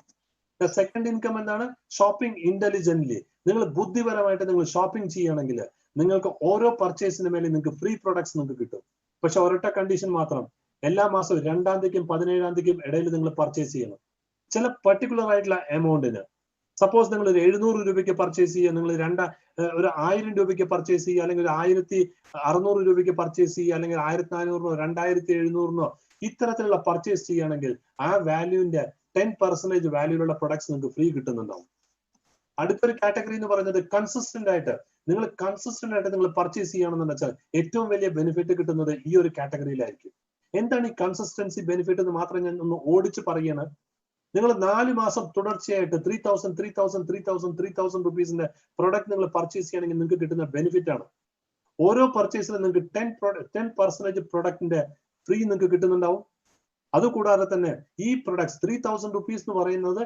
The second income എന്താണ്? Shopping intelligently. നിങ്ങൾ ബുദ്ധിപരമായിട്ട് നിങ്ങൾ ഷോപ്പിംഗ് ചെയ്യുകയാണെങ്കിൽ നിങ്ങൾക്ക് ഓരോ പർച്ചേസിന് മേലെ നിങ്ങൾക്ക് ഫ്രീ പ്രൊഡക്ട്സ് നിങ്ങൾക്ക് കിട്ടും. പക്ഷെ ഒരൊറ്റ കണ്ടീഷൻ മാത്രം, എല്ലാ മാസവും 2-ാം തീയതിക്കും 17-ാം തീയതിക്കും ഇടയിൽ നിങ്ങൾ പർച്ചേസ് ചെയ്യണം. ചില പർട്ടിക്കുലർ ആയിട്ടുള്ള എമൗണ്ടിന്, സപ്പോസ് നിങ്ങൾ ഒരു 700 രൂപയ്ക്ക് പർച്ചേസ് ചെയ്യുക, നിങ്ങൾ ഒരു 1000 രൂപയ്ക്ക് പർച്ചേസ് ചെയ്യുക, അല്ലെങ്കിൽ ഒരു 1600 രൂപയ്ക്ക് പർച്ചേസ് ചെയ്യുക, അല്ലെങ്കിൽ 1400-നോ 2700-നോ ഇത്തരത്തിലുള്ള പർച്ചേസ് ചെയ്യുകയാണെങ്കിൽ ആ വാല്യൂവിന്റെ 10% വാല്യൂലുള്ള പ്രൊഡക്ട്സ് നിങ്ങൾക്ക് ഫ്രീ കിട്ടുന്നുണ്ടാവും. അടുത്തൊരു കാറ്റഗറി എന്ന് പറയുന്നത് കൺസിസ്റ്റന്റ് ആയിട്ട് നിങ്ങൾ പർച്ചേസ് ചെയ്യണമെന്ന് വെച്ചാൽ ഏറ്റവും വലിയ ബെനിഫിറ്റ് കിട്ടുന്നത് ഈ ഒരു കാറ്റഗറിയിലായിരിക്കും. എന്താണ് ഈ കൺസിസ്റ്റൻസി ബെനിഫിറ്റ് എന്ന് മാത്രം ഞാൻ ഒന്ന് ഓടിച്ച് പറയാണ്. നിങ്ങൾ 4 മാസം തുടർച്ചയായിട്ട് 3000 റുപ്പീസിന്റെ പ്രൊഡക്റ്റ് നിങ്ങൾ പർച്ചേസ് ചെയ്യുകയാണെങ്കിൽ നിങ്ങൾക്ക് കിട്ടുന്ന ബെനിഫിറ്റ് ആണ്. ഓരോ പർച്ചേസിലും നിങ്ങൾക്ക് 10% പ്രൊഡക്റ്റിന്റെ ഫ്രീ നിങ്ങൾക്ക് കിട്ടുന്നുണ്ടാവും. അതുകൂടാതെ തന്നെ ഈ പ്രൊഡക്ട്സ് 3000 റുപ്പീസ് എന്ന് പറയുന്നത്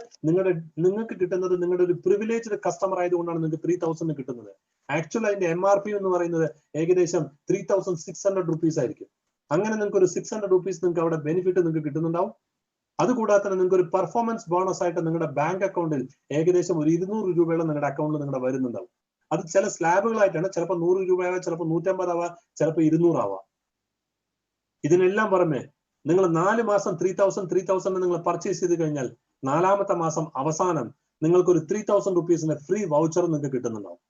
നിങ്ങൾക്ക് കിട്ടുന്നത് നിങ്ങളുടെ ഒരു പ്രിവിലേജ്ഡ് കസ്റ്റമർ ആയതുകൊണ്ടാണ് നിങ്ങൾക്ക് 3000 കിട്ടുന്നത്. ആക്ച്വൽ അതിന്റെ MRP എന്ന് പറയുന്നത് ഏകദേശം 3600 റുപ്പീസ് ആയിരിക്കും. അങ്ങനെ നിങ്ങൾക്ക് ഒരു 600 റുപ്പീസ് നിങ്ങൾക്ക് അവിടെ ബെനിഫിറ്റ് നിങ്ങൾക്ക് കിട്ടുന്നുണ്ടാവും. അതുകൂടാതെ തന്നെ നിങ്ങൾക്ക് ഒരു പെർഫോമൻസ് ബോണസ് ആയിട്ട് നിങ്ങളുടെ ബാങ്ക് അക്കൗണ്ടിൽ ഏകദേശം ഒരു 200 രൂപയോളം നിങ്ങളുടെ അക്കൗണ്ടിൽ നിങ്ങളുടെ വരുന്നുണ്ടാവും. അത് ചില സ്ലാബുകളായിട്ടാണ്. ചിലപ്പോൾ 100 രൂപയാവാം, ചിലപ്പോൾ 150 ആവാം, ചിലപ്പോൾ 200 ആവാം. ഇതിനെല്ലാം പുറമെ നിങ്ങൾ 4 മാസം 3000 നിങ്ങൾ പർച്ചേസ് ചെയ്ത് കഴിഞ്ഞാൽ 4-ാമത്തെ മാസം അവസാനം നിങ്ങൾക്ക് ഒരു 3000 റുപ്പീസിന്റെ ഫ്രീ വൗച്ചർ നിങ്ങൾക്ക് കിട്ടുന്നുണ്ടാവും.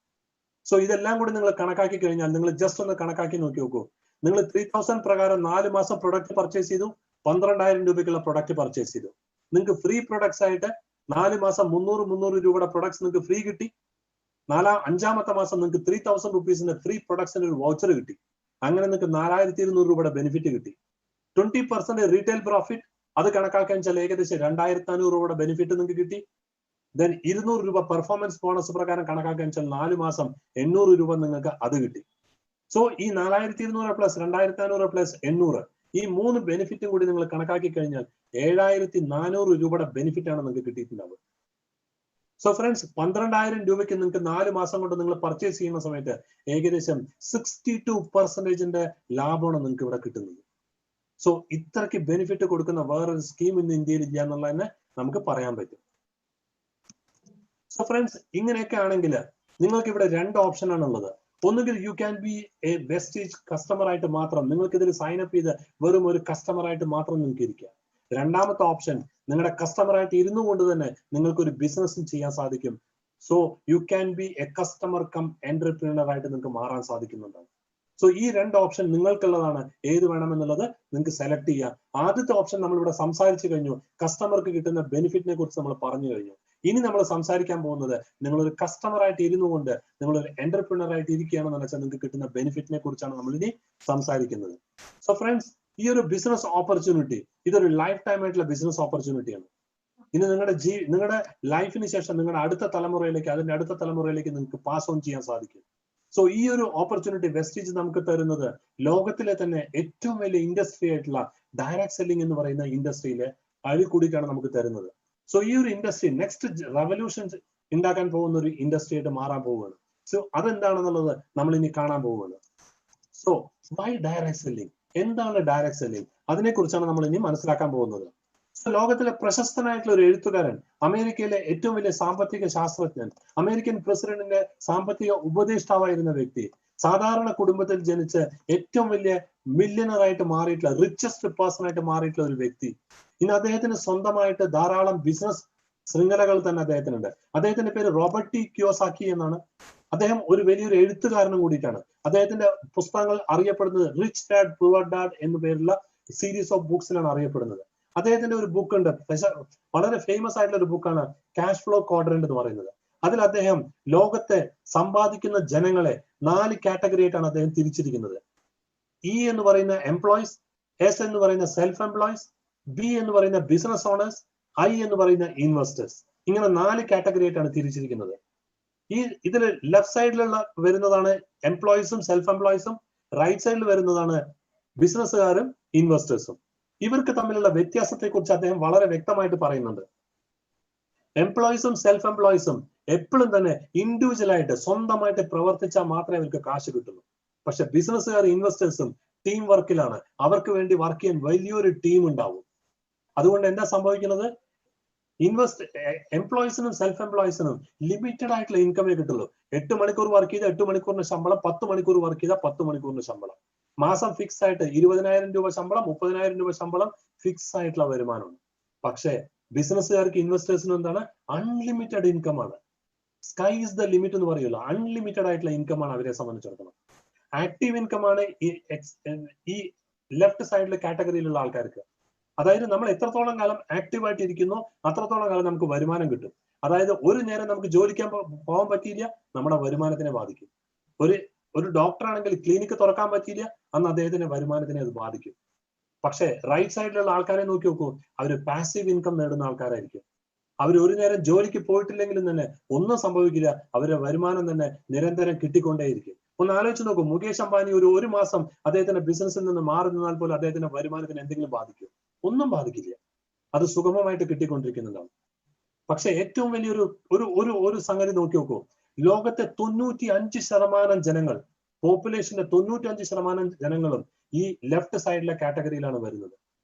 സോ ഇതെല്ലാം കൂടി നിങ്ങൾ കണക്കാക്കി കഴിഞ്ഞാൽ നിങ്ങൾ ജസ്റ്റ് ഒന്ന് കണക്കാക്കി നോക്കി നോക്കൂ. നിങ്ങൾ 3000 പ്രകാരം 4 മാസം പ്രൊഡക്റ്റ് പർച്ചേസ് ചെയ്തു, 12000 രൂപയ്ക്കുള്ള പ്രൊഡക്റ്റ് പർച്ചേസ് ചെയ്തു. നിങ്ങൾക്ക് ഫ്രീ പ്രൊഡക്ട്സ് ആയിട്ട് 4 മാസം 300 രൂപയുടെ പ്രൊഡക്ട്സ് നിങ്ങൾക്ക് ഫ്രീ കിട്ടി. 5-ാമത്തെ മാസം നിങ്ങൾക്ക് 3000 റുപ്പീസിന്റെ ഫ്രീ പ്രൊഡക്ട്സിന്റെ ഒരു വൗച്ചർ കിട്ടി. അങ്ങനെ നിങ്ങൾക്ക് 4200 രൂപയുടെ ബെനിഫിറ്റ് കിട്ടി. 20% റീറ്റെയിൽ പ്രോഫിറ്റ്, അത് കണക്കാക്കാൻ വെച്ചാൽ ഏകദേശം 2500 രൂപയുടെ ബെനിഫിറ്റ് നിങ്ങൾക്ക് കിട്ടി. ദെൻ 200 രൂപ പെർഫോമൻസ് ബോണസ് പ്രകാരം കണക്കാക്കാൻ വെച്ചാൽ 4 മാസം 800 രൂപ നിങ്ങൾക്ക് അത് കിട്ടി. സോ ഈ 4200 പ്ലസ് 2500 പ്ലസ് 800, ഈ 3 ബെനിഫിറ്റും കൂടി നിങ്ങൾ കണക്കാക്കി കഴിഞ്ഞാൽ 7400 രൂപയുടെ ബെനിഫിറ്റ് ആണ് നിങ്ങൾക്ക് കിട്ടിയിട്ടുണ്ടാവുക. സോ ഫ്രണ്ട്സ്, 12,000 രൂപയ്ക്ക് നിങ്ങൾക്ക് 4 മാസം കൊണ്ട് നിങ്ങൾ പർച്ചേസ് ചെയ്യുന്ന സമയത്ത് ഏകദേശം 62% ലാഭമാണ് നിങ്ങൾക്ക് ഇവിടെ കിട്ടുന്നത്. സോ ഇത്രയ്ക്ക് ബെനിഫിറ്റ് കൊടുക്കുന്ന വേറൊരു സ്കീം ഇന്ന് ഇന്ത്യയിൽ ഇല്ല എന്നുള്ള തന്നെ നമുക്ക് പറയാൻ പറ്റും. സോ ഫ്രണ്ട്സ്, ഇങ്ങനെയൊക്കെ ആണെങ്കിൽ നിങ്ങൾക്ക് ഇവിടെ 2 ഓപ്ഷൻ ആണുള്ളത്. ഒന്നുകിൽ U can be A Vestige customer ആയിട്ട് മാത്രം നിങ്ങൾക്ക് ഇതിൽ സൈൻ അപ്പ് ചെയ്ത് വെറും ഒരു കസ്റ്റമർ ആയിട്ട് മാത്രം നിങ്ങൾക്ക് ഇരിക്കുക. രണ്ടാമത്തെ ഓപ്ഷൻ, നിങ്ങളുടെ കസ്റ്റമർ ആയിട്ട് ഇരുന്നു കൊണ്ട് തന്നെ നിങ്ങൾക്ക് ഒരു ബിസിനസ്സും ചെയ്യാൻ സാധിക്കും. So you can be a customer cum entrepreneur ആയിട്ട് നിങ്ങൾക്ക് മാറാൻ സാധിക്കുന്നുണ്ടാവും. സോ ഈ 2 ഓപ്ഷൻ നിങ്ങൾക്കുള്ളതാണ്. ഏത് വേണമെന്നുള്ളത് നിങ്ങൾക്ക് സെലക്ട് ചെയ്യാം. ആദ്യത്തെ ഓപ്ഷൻ നമ്മൾ ഇവിടെ സംസാരിച്ചു കഴിഞ്ഞു. കസ്റ്റമർക്ക് കിട്ടുന്ന ബെനിഫിറ്റിനെ കുറിച്ച് നമ്മൾ പറഞ്ഞു കഴിഞ്ഞു. ഇനി നമ്മൾ സംസാരിക്കാൻ പോകുന്നത് നിങ്ങളൊരു കസ്റ്റമർ ആയിട്ട് ഇരുന്നു കൊണ്ട് നിങ്ങളൊരു എന്റർപ്രീനർ ആയിട്ട് ഇരിക്കുകയാണെന്ന് വെച്ചാൽ നിങ്ങൾക്ക് കിട്ടുന്ന ബെനിഫിറ്റിനെ കുറിച്ചാണ് നമ്മൾ ഇനി സംസാരിക്കുന്നത്. സോ ഫ്രണ്ട്സ്, ഈ ഒരു ബിസിനസ് ഓപ്പർച്യൂണിറ്റി ഇതൊരു ലൈഫ് ടൈം ആയിട്ടുള്ള ബിസിനസ് ഓപ്പർച്യൂണിറ്റിയാണ്. ഇനി നിങ്ങളുടെ ലൈഫിന് ശേഷം നിങ്ങളുടെ അടുത്ത തലമുറയിലേക്ക്, അതിന്റെ അടുത്ത തലമുറയിലേക്ക് നിങ്ങൾക്ക് പാസ് ഓൺ ചെയ്യാൻ സാധിക്കും. സോ ഈ ഒരു ഓപ്പർച്യൂണിറ്റി വെസ്റ്റീജ് നമുക്ക് തരുന്നത് ലോകത്തിലെ തന്നെ ഏറ്റവും വലിയ ഇൻഡസ്ട്രി ആയിട്ടുള്ള ഡയറക്ട് സെല്ലിംഗ് എന്ന് പറയുന്ന ഇൻഡസ്ട്രിയിലെ അഴി കൂടിയിട്ടാണ് നമുക്ക് തരുന്നത്. സോ ഈ ഒരു ഇൻഡസ്ട്രി നെക്സ്റ്റ് റവല്യൂഷൻ ഉണ്ടാക്കാൻ പോകുന്ന ഒരു ഇൻഡസ്ട്രി ആയിട്ട് മാറാൻ പോവുകയാണ്. സോ അതെന്താണെന്നുള്ളത് നമ്മൾ ഇനി കാണാൻ പോവുകയാണ്. So why direct selling? എന്താണ് ഡയറക്ട് സെല്ലിംഗ്? അതിനെ കുറിച്ചാണ് നമ്മൾ ഇനി മനസ്സിലാക്കാൻ പോകുന്നത്. ലോകത്തിലെ പ്രശസ്തനായിട്ടുള്ള ഒരു എഴുത്തുകാരൻ, അമേരിക്കയിലെ ഏറ്റവും വലിയ സാമ്പത്തിക ശാസ്ത്രജ്ഞൻ, അമേരിക്കൻ പ്രസിഡന്റിന്റെ സാമ്പത്തിക ഉപദേഷ്ടാവായിരുന്ന വ്യക്തി, സാധാരണ കുടുംബത്തിൽ ജനിച്ച് ഏറ്റവും വലിയ മില്യണർ ആയിട്ട് മാറിയിട്ടുള്ള, റിച്ചസ്റ്റ് പേഴ്സൺ ആയിട്ട് മാറിയിട്ടുള്ള ഒരു വ്യക്തി. ഇന്ന് അദ്ദേഹത്തിന് സ്വന്തമായിട്ട് ധാരാളം ബിസിനസ് ശൃംഖലകൾ തന്നെ അദ്ദേഹത്തിനുണ്ട്. അദ്ദേഹത്തിന്റെ പേര് റോബർട്ട് ടി കിയോസാക്കി എന്നാണ്. അദ്ദേഹം ഒരു വലിയൊരു എഴുത്തുകാരനും കൂടിയിട്ടാണ്. അദ്ദേഹത്തിന്റെ പുസ്തകങ്ങൾ അറിയപ്പെടുന്നത് റിച്ച് ഡാഡ് പുവർ ഡാഡ് എന്ന പേരുള്ള സീരീസ് ഓഫ് ബുക്സിലാണ് അറിയപ്പെടുന്നത്. അദ്ദേഹത്തിന്റെ ഒരു ബുക്ക് ഉണ്ട്, വളരെ ഫേമസ് ആയിട്ടുള്ള ഒരു ബുക്കാണ് ക്യാഷ് ഫ്ലോ ക്വാഡ്രന്റ് എന്ന് പറയുന്നത്. അതിൽ അദ്ദേഹം ലോകത്തെ സമ്പാദിക്കുന്ന ജനങ്ങളെ 4 കാറ്റഗറി ആയിട്ടാണ് അദ്ദേഹം തിരിച്ചിരിക്കുന്നത്. ഇ എന്ന് പറയുന്ന എംപ്ലോയീസ്, എസ് എന്ന് പറയുന്ന സെൽഫ് എംപ്ലോയീസ്, ബി എന്ന് പറയുന്ന ബിസിനസ് ഓണേഴ്സ്, ഐ എന്ന് പറയുന്ന ഇൻവെസ്റ്റേഴ്സ്. ഇങ്ങനെ 4 കാറ്റഗറി ആയിട്ടാണ് തിരിച്ചിരിക്കുന്നത്. ഈ ഇതിൽ ലെഫ്റ്റ് സൈഡിലുള്ള വരുന്നതാണ് എംപ്ലോയീസും സെൽഫ് എംപ്ലോയീസും, റൈറ്റ് സൈഡിൽ വരുന്നതാണ് ബിസിനസ്സുകാരും ഇൻവെസ്റ്റേഴ്സും. ഇവർക്ക് തമ്മിലുള്ള വ്യത്യാസത്തെ കുറിച്ച് അദ്ദേഹം വളരെ വ്യക്തമായിട്ട് പറയുന്നുണ്ട്. എംപ്ലോയീസും സെൽഫ് എംപ്ലോയീസും എപ്പോഴും തന്നെ ഇൻഡിവിജ്വൽ ആയിട്ട് സ്വന്തമായിട്ട് പ്രവർത്തിച്ചാൽ മാത്രമേ അവർക്ക് കാശ് കിട്ടുള്ളൂ. പക്ഷെ ബിസിനസ്സുകാർ ഇൻവെസ്റ്റേഴ്സും ടീം വർക്കിലാണ്. അവർക്ക് വേണ്ടി വർക്ക് ചെയ്യാൻ വലിയൊരു ടീം ഉണ്ടാവും. അതുകൊണ്ട് എന്താ സംഭവിക്കുന്നത്? എംപ്ലോയീസിനും സെൽഫ് എംപ്ലോയീസിനും ലിമിറ്റഡ് ആയിട്ടുള്ള ഇൻകമേ കിട്ടുള്ളൂ. 8 മണിക്കൂർ വർക്ക് ചെയ്താൽ 8 മണിക്കൂറിന് ശമ്പളം, 10 മണിക്കൂർ വർക്ക് ചെയ്താൽ 10 മണിക്കൂറിന് ശമ്പളം. മാസം ഫിക്സ് ആയിട്ട് 20,000 രൂപ ശമ്പളം, 30,000 രൂപ ശമ്പളം, ഫിക്സ് ആയിട്ടുള്ള വരുമാനമാണ്. പക്ഷേ ബിസിനസ്സുകാർക്ക് ഇൻവെസ്റ്റേഴ്സിനും എന്താണ്? അൺലിമിറ്റഡ് ഇൻകം ആണ്. സ്കൈ ഇസ് ദ ലിമിറ്റ് എന്ന് പറയുമല്ലോ. അൺലിമിറ്റഡ് ആയിട്ടുള്ള ഇൻകം ആണ് അവരെ സംബന്ധിച്ചിടത്തോളം. ആക്റ്റീവ് ഇൻകം ആണ് ഈ ലെഫ്റ്റ് സൈഡിലെ കാറ്റഗറിയിലുള്ള ആൾക്കാർക്ക്. അതായത് നമ്മൾ എത്രത്തോളം കാലം ആക്റ്റീവായിട്ട് ഇരിക്കുന്നോ അത്രത്തോളം കാലം നമുക്ക് വരുമാനം കിട്ടും. അതായത് ഒരു നേരം നമുക്ക് ജോലിക്കാൻ പോകാൻ പറ്റിയില്ല, നമ്മുടെ വരുമാനത്തിനെ ബാധിക്കും. ഒരു ഡോക്ടർ ആണെങ്കിൽ ക്ലിനിക്ക് തുറക്കാൻ പറ്റിയില്ല, അന്ന് അദ്ദേഹത്തിന്റെ വരുമാനത്തിനെ അത് ബാധിക്കും. പക്ഷേ റൈറ്റ് സൈഡിലുള്ള ആൾക്കാരെ നോക്കി നോക്കൂ, അവര് പാസീവ് ഇൻകം നേടുന്ന ആൾക്കാരായിരിക്കും. അവർ ഒരു നേരം ജോലിക്ക് പോയിട്ടില്ലെങ്കിലും തന്നെ ഒന്നും സംഭവിക്കില്ല, അവരുടെ വരുമാനം തന്നെ നിരന്തരം കിട്ടിക്കൊണ്ടേയിരിക്കും. ഒന്ന് ആലോചിച്ച് നോക്കൂ, മുകേഷ് അംബാനി ഒരു മാസം അദ്ദേഹത്തിന്റെ ബിസിനസ്സിൽ നിന്ന് മാറി നിന്നാൽ പോലും അദ്ദേഹത്തിന്റെ വരുമാനത്തിന് എന്തെങ്കിലും ബാധിക്കും? ഒന്നും ബാധിക്കില്ല. അത് സുഗമമായിട്ട് കിട്ടിക്കൊണ്ടിരിക്കുന്നതാണ്. പക്ഷെ ഏറ്റവും വലിയൊരു ഒരു സംഗതി നോക്കി നോക്കൂ, ലോകത്തെ 95% ജനങ്ങൾ, പോപ്പുലേഷന്റെ 95% ജനങ്ങളും ഈ ലെഫ്റ്റ് സൈഡിലെ കാറ്റഗറിയിലാണ് വരുന്നത്.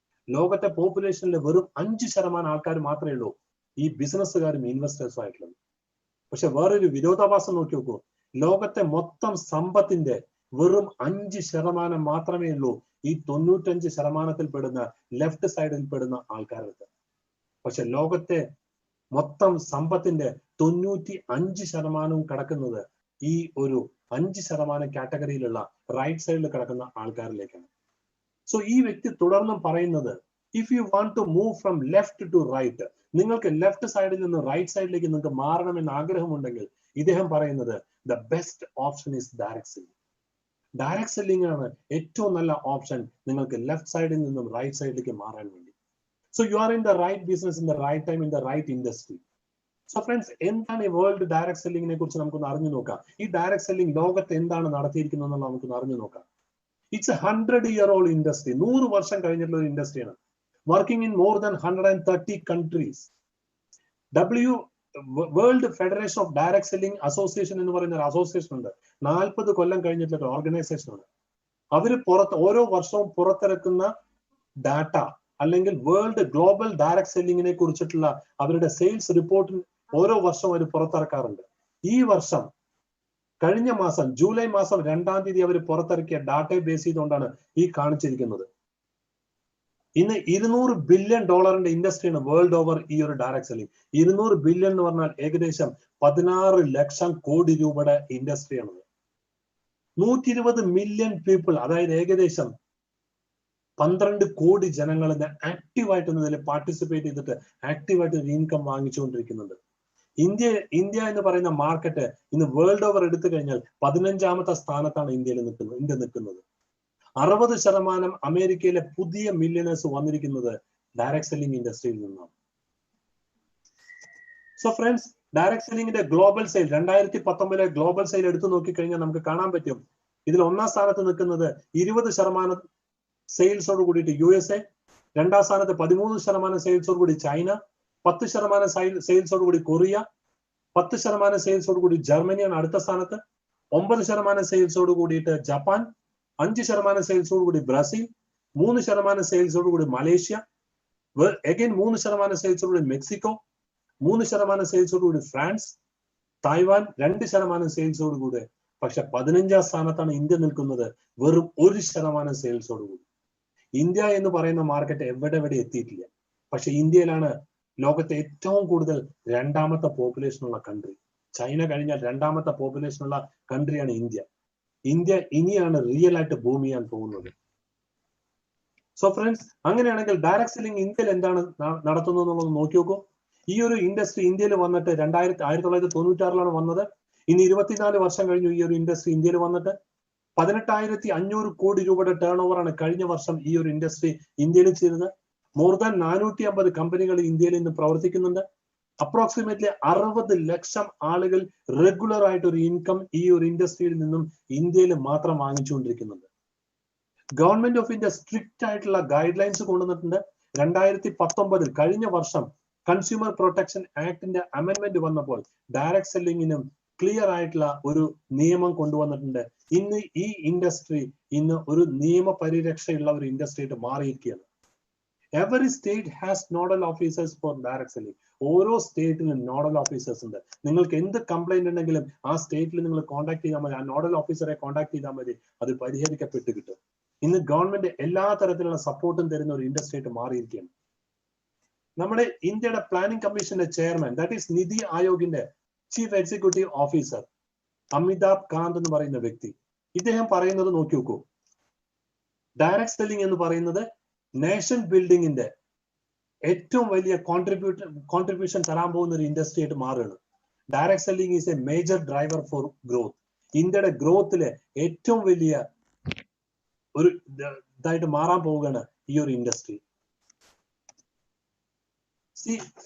ലോകത്തെ പോപ്പുലേഷനിലെ വെറും 5% ആൾക്കാർ മാത്രമേ ഉള്ളൂ ഈ ബിസിനസ്സുകാരും ഇൻവെസ്റ്റേഴ്സും ആയിട്ടുള്ളത്. പക്ഷെ വേറൊരു വിരോധാഭാസം നോക്കി നോക്കൂ, ലോകത്തെ മൊത്തം സമ്പത്തിന്റെ വെറും 5% മാത്രമേ ഉള്ളൂ ഈ 95% പെടുന്ന ലെഫ്റ്റ് സൈഡിൽ പെടുന്ന ആൾക്കാർക്ക്. പക്ഷെ ലോകത്തെ മൊത്തം സമ്പത്തിന്റെ 95% കിടക്കുന്നത് ഈ ഒരു 5% കാറ്റഗറിയിലുള്ള റൈറ്റ് സൈഡിൽ കിടക്കുന്ന ആൾക്കാരിലേക്കാണ്. സോ ഈ വ്യക്തി തുടർന്നും പറയുന്നത്, if you want to move from left to right, നിങ്ങൾക്ക് ലെഫ്റ്റ് സൈഡിൽ നിന്ന് റൈറ്റ് സൈഡിലേക്ക് നിങ്ങൾക്ക് മാറണമെന്ന് ആഗ്രഹമുണ്ടെങ്കിൽ ഇദ്ദേഹം പറയുന്നത് the best option is direct selling. Direct selling ആണ് ഏറ്റവും നല്ല ഓപ്ഷൻ നിങ്ങൾക്ക് ലെഫ്റ്റ് സൈഡിൽ നിന്നും റൈറ്റ് സൈഡിലേക്ക് മാറാൻ വേണ്ടി. So you are in the right business in the right time in the right industry. So friends, എന്താണ് ഈ വേൾഡ് ഡയറക്ട് സെല്ലിംഗിനെ കുറിച്ച് നമുക്കൊന്ന് അറിഞ്ഞു നോക്കാം. ഈ ഡയറക്ട് സെല്ലിംഗ് ലോകത്ത് എന്താണ് നടത്തിയിരിക്കുന്നത് എന്നുള്ളത് നമുക്കൊന്ന് അറിഞ്ഞു നോക്കാം. It's A 100-year-old industry. 100 വർഷം കഴിഞ്ഞിട്ടുള്ള ഒരു ഇൻഡസ്ട്രിയാണ്. Working in more than 130 countries. World federation of direct selling association എന്ന് പറയുന്ന ഒരു അസോസിയേഷൻ ഉണ്ട്. 40 കൊല്ലം കഴിഞ്ഞിട്ടുള്ള ഒരു ഓർഗനൈസേഷൻ ആണ്. അവര് ഓരോ വർഷവും പുറത്തിറക്കുന്ന ഡാറ്റ അല്ലെങ്കിൽ വേൾഡ് ഗ്ലോബൽ ഡയറക്ട് സെല്ലിങ്ങിനെ കുറിച്ചിട്ടുള്ള അവരുടെ സെയിൽസ് റിപ്പോർട്ട് ഓരോ വർഷവും അവർ പുറത്തിറക്കാറുണ്ട്. ഈ വർഷം കഴിഞ്ഞ മാസം ജൂലൈ മാസം 2-ാം തീയതി അവർ പുറത്തിറക്കിയ ഡാറ്റയെ ബേസ് ചെയ്തുകൊണ്ടാണ് ഈ കാണിച്ചിരിക്കുന്നത്. ഇന്ന് $200 ബില്യൺ ഇൻഡസ്ട്രിയാണ് വേൾഡ് ഓവർ ഈ ഒരു ഡയറക്ട് സെല്ലിംഗ്. 200 ബില്യൺ എന്ന് പറഞ്ഞാൽ ഏകദേശം 16 ലക്ഷം കോടി രൂപയുടെ ഇൻഡസ്ട്രിയാണ്. 120 മില്യൺ പീപ്പിൾ, അതായത് ഏകദേശം 12 കോടി ജനങ്ങൾ ഇന്ന് ആക്റ്റീവായിട്ട് ഇതിൽ പാർട്ടിസിപ്പേറ്റ് ചെയ്തിട്ട് ആക്റ്റീവായിട്ട് ഒരു ഇൻകം വാങ്ങിച്ചുകൊണ്ടിരിക്കുന്നുണ്ട്. ഇന്ത്യ എന്ന് പറയുന്ന മാർക്കറ്റ് ഇന്ന് വേൾഡ് ഓവർ എടുത്തു കഴിഞ്ഞാൽ 15ാമത്തെ സ്ഥാനത്താണ് ഇന്ത്യ നിൽക്കുന്നത്. 60% അമേരിക്കയിലെ പുതിയ മില്യണേഴ്സ് വന്നിരിക്കുന്നത് ഡയറക്ട് സെല്ലിംഗ് ഇൻഡസ്ട്രിയിൽ നിന്നാണ്. സോ ഫ്രണ്ട്സ്, ഡയറക്ട് സെല്ലിംഗിന്റെ ഗ്ലോബൽ സെയിൽ 2019 ഗ്ലോബൽ സെയിൽ എടുത്തു നോക്കിക്കഴിഞ്ഞാൽ നമുക്ക് കാണാൻ പറ്റും. ഇതിൽ 1-ാം സ്ഥാനത്ത് നിൽക്കുന്നത് 20% സെയിൽസോട് കൂടിയിട്ട് USA, 2-ാം സ്ഥാനത്ത് 13% സെയിൽസോട് കൂടി ചൈന, 10% സെയിൽസോട് കൂടി കൊറിയ, 10% സെയിൽസോട് കൂടി ജർമ്മനിയാണ് അടുത്ത സ്ഥാനത്ത്, 9% സെയിൽസോട് കൂടിയിട്ട് ജപ്പാൻ, 5% സെയിൽസോട് കൂടി ബ്രസീൽ, 3% സെയിൽസോട് കൂടി മലേഷ്യ, അഗൈൻ 3% സെയിൽസോട് കൂടി മെക്സിക്കോ, 3% സെയിൽസോട് കൂടി ഫ്രാൻസ്, തായ്വാൻ 2% സെയിൽസോട് കൂടി. പക്ഷെ 15ാം സ്ഥാനത്താണ് ഇന്ത്യ നിൽക്കുന്നത്, വെറും 1% സെയിൽസോട് കൂടി. ഇന്ത്യ എന്ന് പറയുന്ന മാർക്കറ്റ് എവിടെ എത്തിയിട്ടില്ല. പക്ഷെ ഇന്ത്യയിലാണ് ലോകത്തെ ഏറ്റവും കൂടുതൽ 2ാമത്തെ പോപ്പുലേഷൻ ഉള്ള കൺട്രി. ചൈന കഴിഞ്ഞാൽ 2ാമത്തെ പോപ്പുലേഷൻ ഉള്ള കൺട്രിയാണ് ഇന്ത്യ. ഇന്ത്യ ഇനിയാണ് റിയൽ ആയിട്ട് ബൂം ചെയ്യാൻ പോകുന്നത്. സോ ഫ്രണ്ട്സ്, അങ്ങനെയാണെങ്കിൽ ഡയറക്ട് സെല്ലിംഗ് ഇന്ത്യയിൽ എന്താണ് നടത്തുന്നത് എന്നുള്ളത് നോക്കി നോക്കൂ. ഈ ഒരു ഇൻഡസ്ട്രി ഇന്ത്യയിൽ വന്നിട്ട് 1996 വന്നത്. ഇനി 24 വർഷം കഴിഞ്ഞു ഈ ഒരു ഇൻഡസ്ട്രി ഇന്ത്യയിൽ വന്നിട്ട്. 18,500 കോടി രൂപയുടെ ടേൺ ഓവർ ആണ് കഴിഞ്ഞ വർഷം ഈ ഒരു ഇൻഡസ്ട്രി ഇന്ത്യയിൽ ചെയ്തത്. മോർ ദാൻ 450 കമ്പനികൾ ഇന്ത്യയിൽ ഇന്ന് പ്രവർത്തിക്കുന്നുണ്ട്. അപ്രോക്സിമേറ്റ്ലി 60 ലക്ഷം ആളുകൾ റെഗുലർ ആയിട്ട് ഒരു ഇൻകം ഈ ഒരു ഇൻഡസ്ട്രിയിൽ നിന്നും ഇന്ത്യയിൽ മാത്രം വാങ്ങിച്ചുകൊണ്ടിരിക്കുന്നുണ്ട്. ഗവൺമെന്റ് ഓഫ് ഇന്ത്യ സ്ട്രിക്റ്റ് ആയിട്ടുള്ള ഗൈഡ് ലൈൻസ് കൊണ്ടുവന്നിട്ടുണ്ട്. 2019 കഴിഞ്ഞ വർഷം കൺസ്യൂമർ പ്രൊട്ടക്ഷൻ ആക്ടിന്റെ അമെന്റ്മെന്റ് വന്നപ്പോൾ ഡയറക്ട് സെല്ലിങ്ങിനും ക്ലിയർ ആയിട്ടുള്ള ഒരു നിയമം കൊണ്ടുവന്നിട്ടുണ്ട്. ഇന്ന് ഈ ഇൻഡസ്ട്രി ഇന്ന് ഒരു നിയമപരിരക്ഷയുള്ള ഒരു ഇൻഡസ്ട്രി ആയിട്ട് മാറിയിരിക്കുകയാണ്. Every state has nodal officers for direct selling. ഓരോ സ്റ്റേറ്റിലും നോഡൽ ഓഫീസേഴ്സ് ഉണ്ട്. നിങ്ങൾക്ക് എന്ത് കംപ്ലൈന്റ് ഉണ്ടെങ്കിലും ആ സ്റ്റേറ്റിൽ നിങ്ങൾ കോൺടാക്ട് ചെയ്താൽ മതി, ആ നോഡൽ ഓഫീസറെ കോൺടാക്ട് ചെയ്താൽ മതി, അത് പരിഹരിക്കപ്പെട്ട് കിട്ടും. ഇന്ന് ഗവൺമെന്റ് എല്ലാ തരത്തിലുള്ള സപ്പോർട്ടും തരുന്ന ഒരു ഇൻഡസ്ട്രി ആയിട്ട് മാറിയിരിക്കുകയാണ്. നമ്മുടെ ഇന്ത്യയുടെ പ്ലാനിംഗ് കമ്മീഷന്റെ ചെയർമാൻ, ദാറ്റ് ഈസ് നിതി ആയോഗിന്റെ chief executive officer Amitabh Kant എന്ന് പറയുന്ന വ്യക്തി, ഇദ്ദേഹം പറയുന്നത് നോക്കി നോക്കൂ. ഡയറക്ട് സെല്ലിംഗ് എന്ന് പറയുന്നത് നേഷൻ ബിൽഡിങ്ങിന്റെ ഏറ്റവും വലിയ കോൺട്രിബ്യൂഷൻ തരാൻ പോകുന്ന ഒരു ഇൻഡസ്ട്രി ആയിട്ട് മാറുകയാണ്. Direct selling is A major driver for growth. ഇന്ത്യയുടെ ഗ്രോത്തിലെ ഏറ്റവും വലിയ ഒരു ഇതായിട്ട് മാറാൻ പോവുകയാണ് ഈ ഒരു ഇൻഡസ്ട്രി.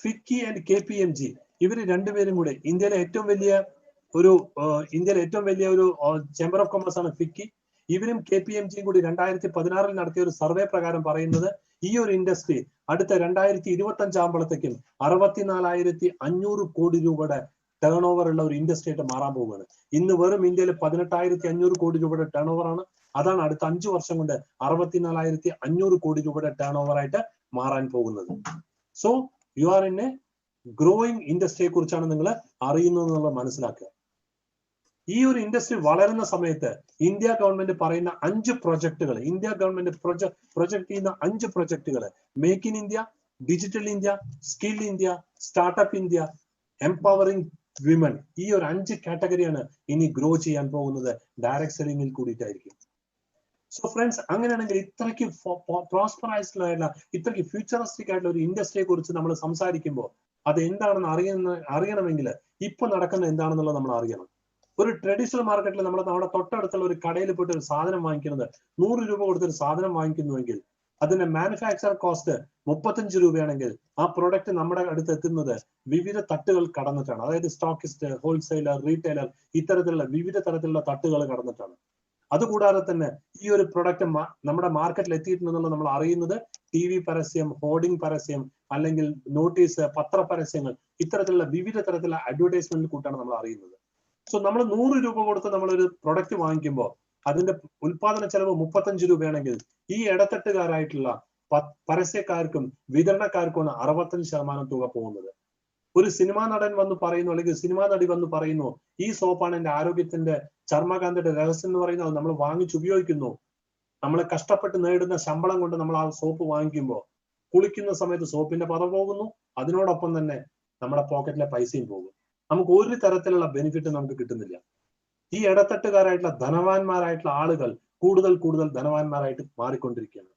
ഫിക്കി ആൻഡ് KPMG ഇവര് രണ്ടുപേരും കൂടെ ഇന്ത്യയിലെ ഏറ്റവും വലിയ ഒരു ചേംബർ ഓഫ് കൊമേഴ്സ് ആണ് ഫിക്കി. ഇവരും KPMGയും കൂടി 2016 നടത്തിയ ഒരു സർവേ പ്രകാരം പറയുന്നത് ഈ ഒരു ഇൻഡസ്ട്രി അടുത്ത 2025 ആകുമ്പോഴത്തേക്കും 64,500 കോടി രൂപയുടെ ടേൺ ഓവർ ഉള്ള ഒരു ഇൻഡസ്ട്രി ആയിട്ട് മാറാൻ പോവുകയാണ്. ഇന്ന് വെറും ഇന്ത്യയിൽ 18,500 കോടി രൂപയുടെ ടേൺ ഓവർ ആണ്. അതാണ് അടുത്ത 5 വർഷം കൊണ്ട് 64,500 കോടി രൂപയുടെ ടേൺ ഓവർ ആയിട്ട് മാറാൻ പോകുന്നത്. So you are in a growing ഇൻഡസ്ട്രിയെ കുറിച്ചാണ് നിങ്ങൾ അറിയുന്നത് എന്നുള്ളത് മനസ്സിലാക്കുക. ഈ ഒരു ഇൻഡസ്ട്രി വളരുന്ന സമയത്ത് ഇന്ത്യ ഗവൺമെന്റ് പറയുന്ന 5 പ്രൊജക്ടുകൾ, ഇന്ത്യ ഗവൺമെന്റ് പ്രൊജക്ട് ചെയ്യുന്ന 5 പ്രൊജക്ടുകൾ, make in India, digital India, skill India, startup India, empowering women, ഈ ഒരു 5 കാറ്റഗറിയാണ് ഇനി ഗ്രോ ചെയ്യാൻ പോകുന്നത് ഡയറക്ട് സെല്ലിംഗിൽ കൂടിയിട്ടായിരിക്കും. സോ ഫ്രണ്ട്സ്, അങ്ങനെയാണെങ്കിൽ ഇത്രയ്ക്ക് പ്രോസ്പറൈസ്ഡ് ഇത്രയ്ക്ക് ഫ്യൂച്ചറിസ്റ്റിക് ആയിട്ടുള്ള ഒരു ഇൻഡസ്ട്രിയെ കുറിച്ച് നമ്മൾ സംസാരിക്കുമ്പോൾ അത് എന്താണെന്ന് അറിയണമെങ്കിൽ ഇപ്പൊ നടക്കുന്നത് എന്താണെന്നുള്ളത് നമ്മൾ അറിയണം. ഒരു ട്രഡീഷണൽ മാർക്കറ്റിൽ നമ്മുടെ തൊട്ടടുത്തുള്ള ഒരു കടയിൽ പോയിട്ട് ഒരു സാധനം വാങ്ങിക്കുന്നത് 100 രൂപ കൊടുത്തൊരു സാധനം വാങ്ങിക്കുന്നുവെങ്കിൽ അതിന്റെ മാനുഫാക്ചർ കോസ്റ്റ് 35 രൂപയാണെങ്കിൽ ആ പ്രോഡക്റ്റ് നമ്മുടെ അടുത്ത് എത്തുന്നത് വിവിധ തട്ടുകൾ കടന്നിട്ടാണ്. അതായത് സ്റ്റോക്കിസ്റ്റ്, ഹോൾസെയിലർ, റീറ്റെയിലർ, ഇത്തരത്തിലുള്ള വിവിധ തരത്തിലുള്ള തട്ടുകൾ കടന്നിട്ടാണ്. അതുകൂടാതെ തന്നെ ഈ ഒരു പ്രൊഡക്റ്റ് നമ്മുടെ മാർക്കറ്റിൽ എത്തിയിട്ടുണ്ടെന്നുള്ള നമ്മൾ അറിയുന്നത് TV പരസ്യം, ഹോർഡിംഗ് പരസ്യം, അല്ലെങ്കിൽ നോട്ടീസ്, പത്ര പരസ്യങ്ങൾ, ഇത്തരത്തിലുള്ള വിവിധ തരത്തിലുള്ള അഡ്വർടൈസ്മെന്റ് കൂട്ടാണ് നമ്മൾ അറിയുന്നത്. സോ നമ്മൾ 100 രൂപ കൊടുത്ത് നമ്മളൊരു പ്രൊഡക്റ്റ് വാങ്ങിക്കുമ്പോൾ അതിന്റെ ഉൽപാദന ചെലവ് 35 രൂപയാണെങ്കിൽ ഈ ഇടത്തട്ടുകാരായിട്ടുള്ള പരസ്യക്കാർക്കും വിതരണക്കാർക്കുമാണ് 65% തുക പോകുന്നത്. ഒരു സിനിമാ നടൻ വന്ന് പറയുന്നു, അല്ലെങ്കിൽ സിനിമാ നടി വന്ന് പറയുന്നു, ഈ സോപ്പാണ് എന്റെ ആരോഗ്യത്തിന്റെ, ചർമ്മകാന്തയുടെ രഹസ്യം എന്ന് പറയുന്നത്, നമ്മൾ വാങ്ങിച്ചുപയോഗിക്കുന്നു. നമ്മൾ കഷ്ടപ്പെട്ട് നേടുന്ന ശമ്പളം കൊണ്ട് നമ്മൾ ആ സോപ്പ് വാങ്ങിക്കുമ്പോൾ കുളിക്കുന്ന സമയത്ത് സോപ്പിന്റെ പത പോകുന്നു, അതിനോടൊപ്പം തന്നെ നമ്മുടെ പോക്കറ്റിലെ പൈസയും പോകും. നമുക്ക് ഒരു തരത്തിലുള്ള ബെനിഫിറ്റ് നമുക്ക് കിട്ടുന്നില്ല. ഈ ഇടത്തട്ടുകാരായിട്ടുള്ള ധനവാന്മാരായിട്ടുള്ള ആളുകൾ കൂടുതൽ കൂടുതൽ ധനവാന്മാരായിട്ട് മാറിക്കൊണ്ടിരിക്കുകയാണ്.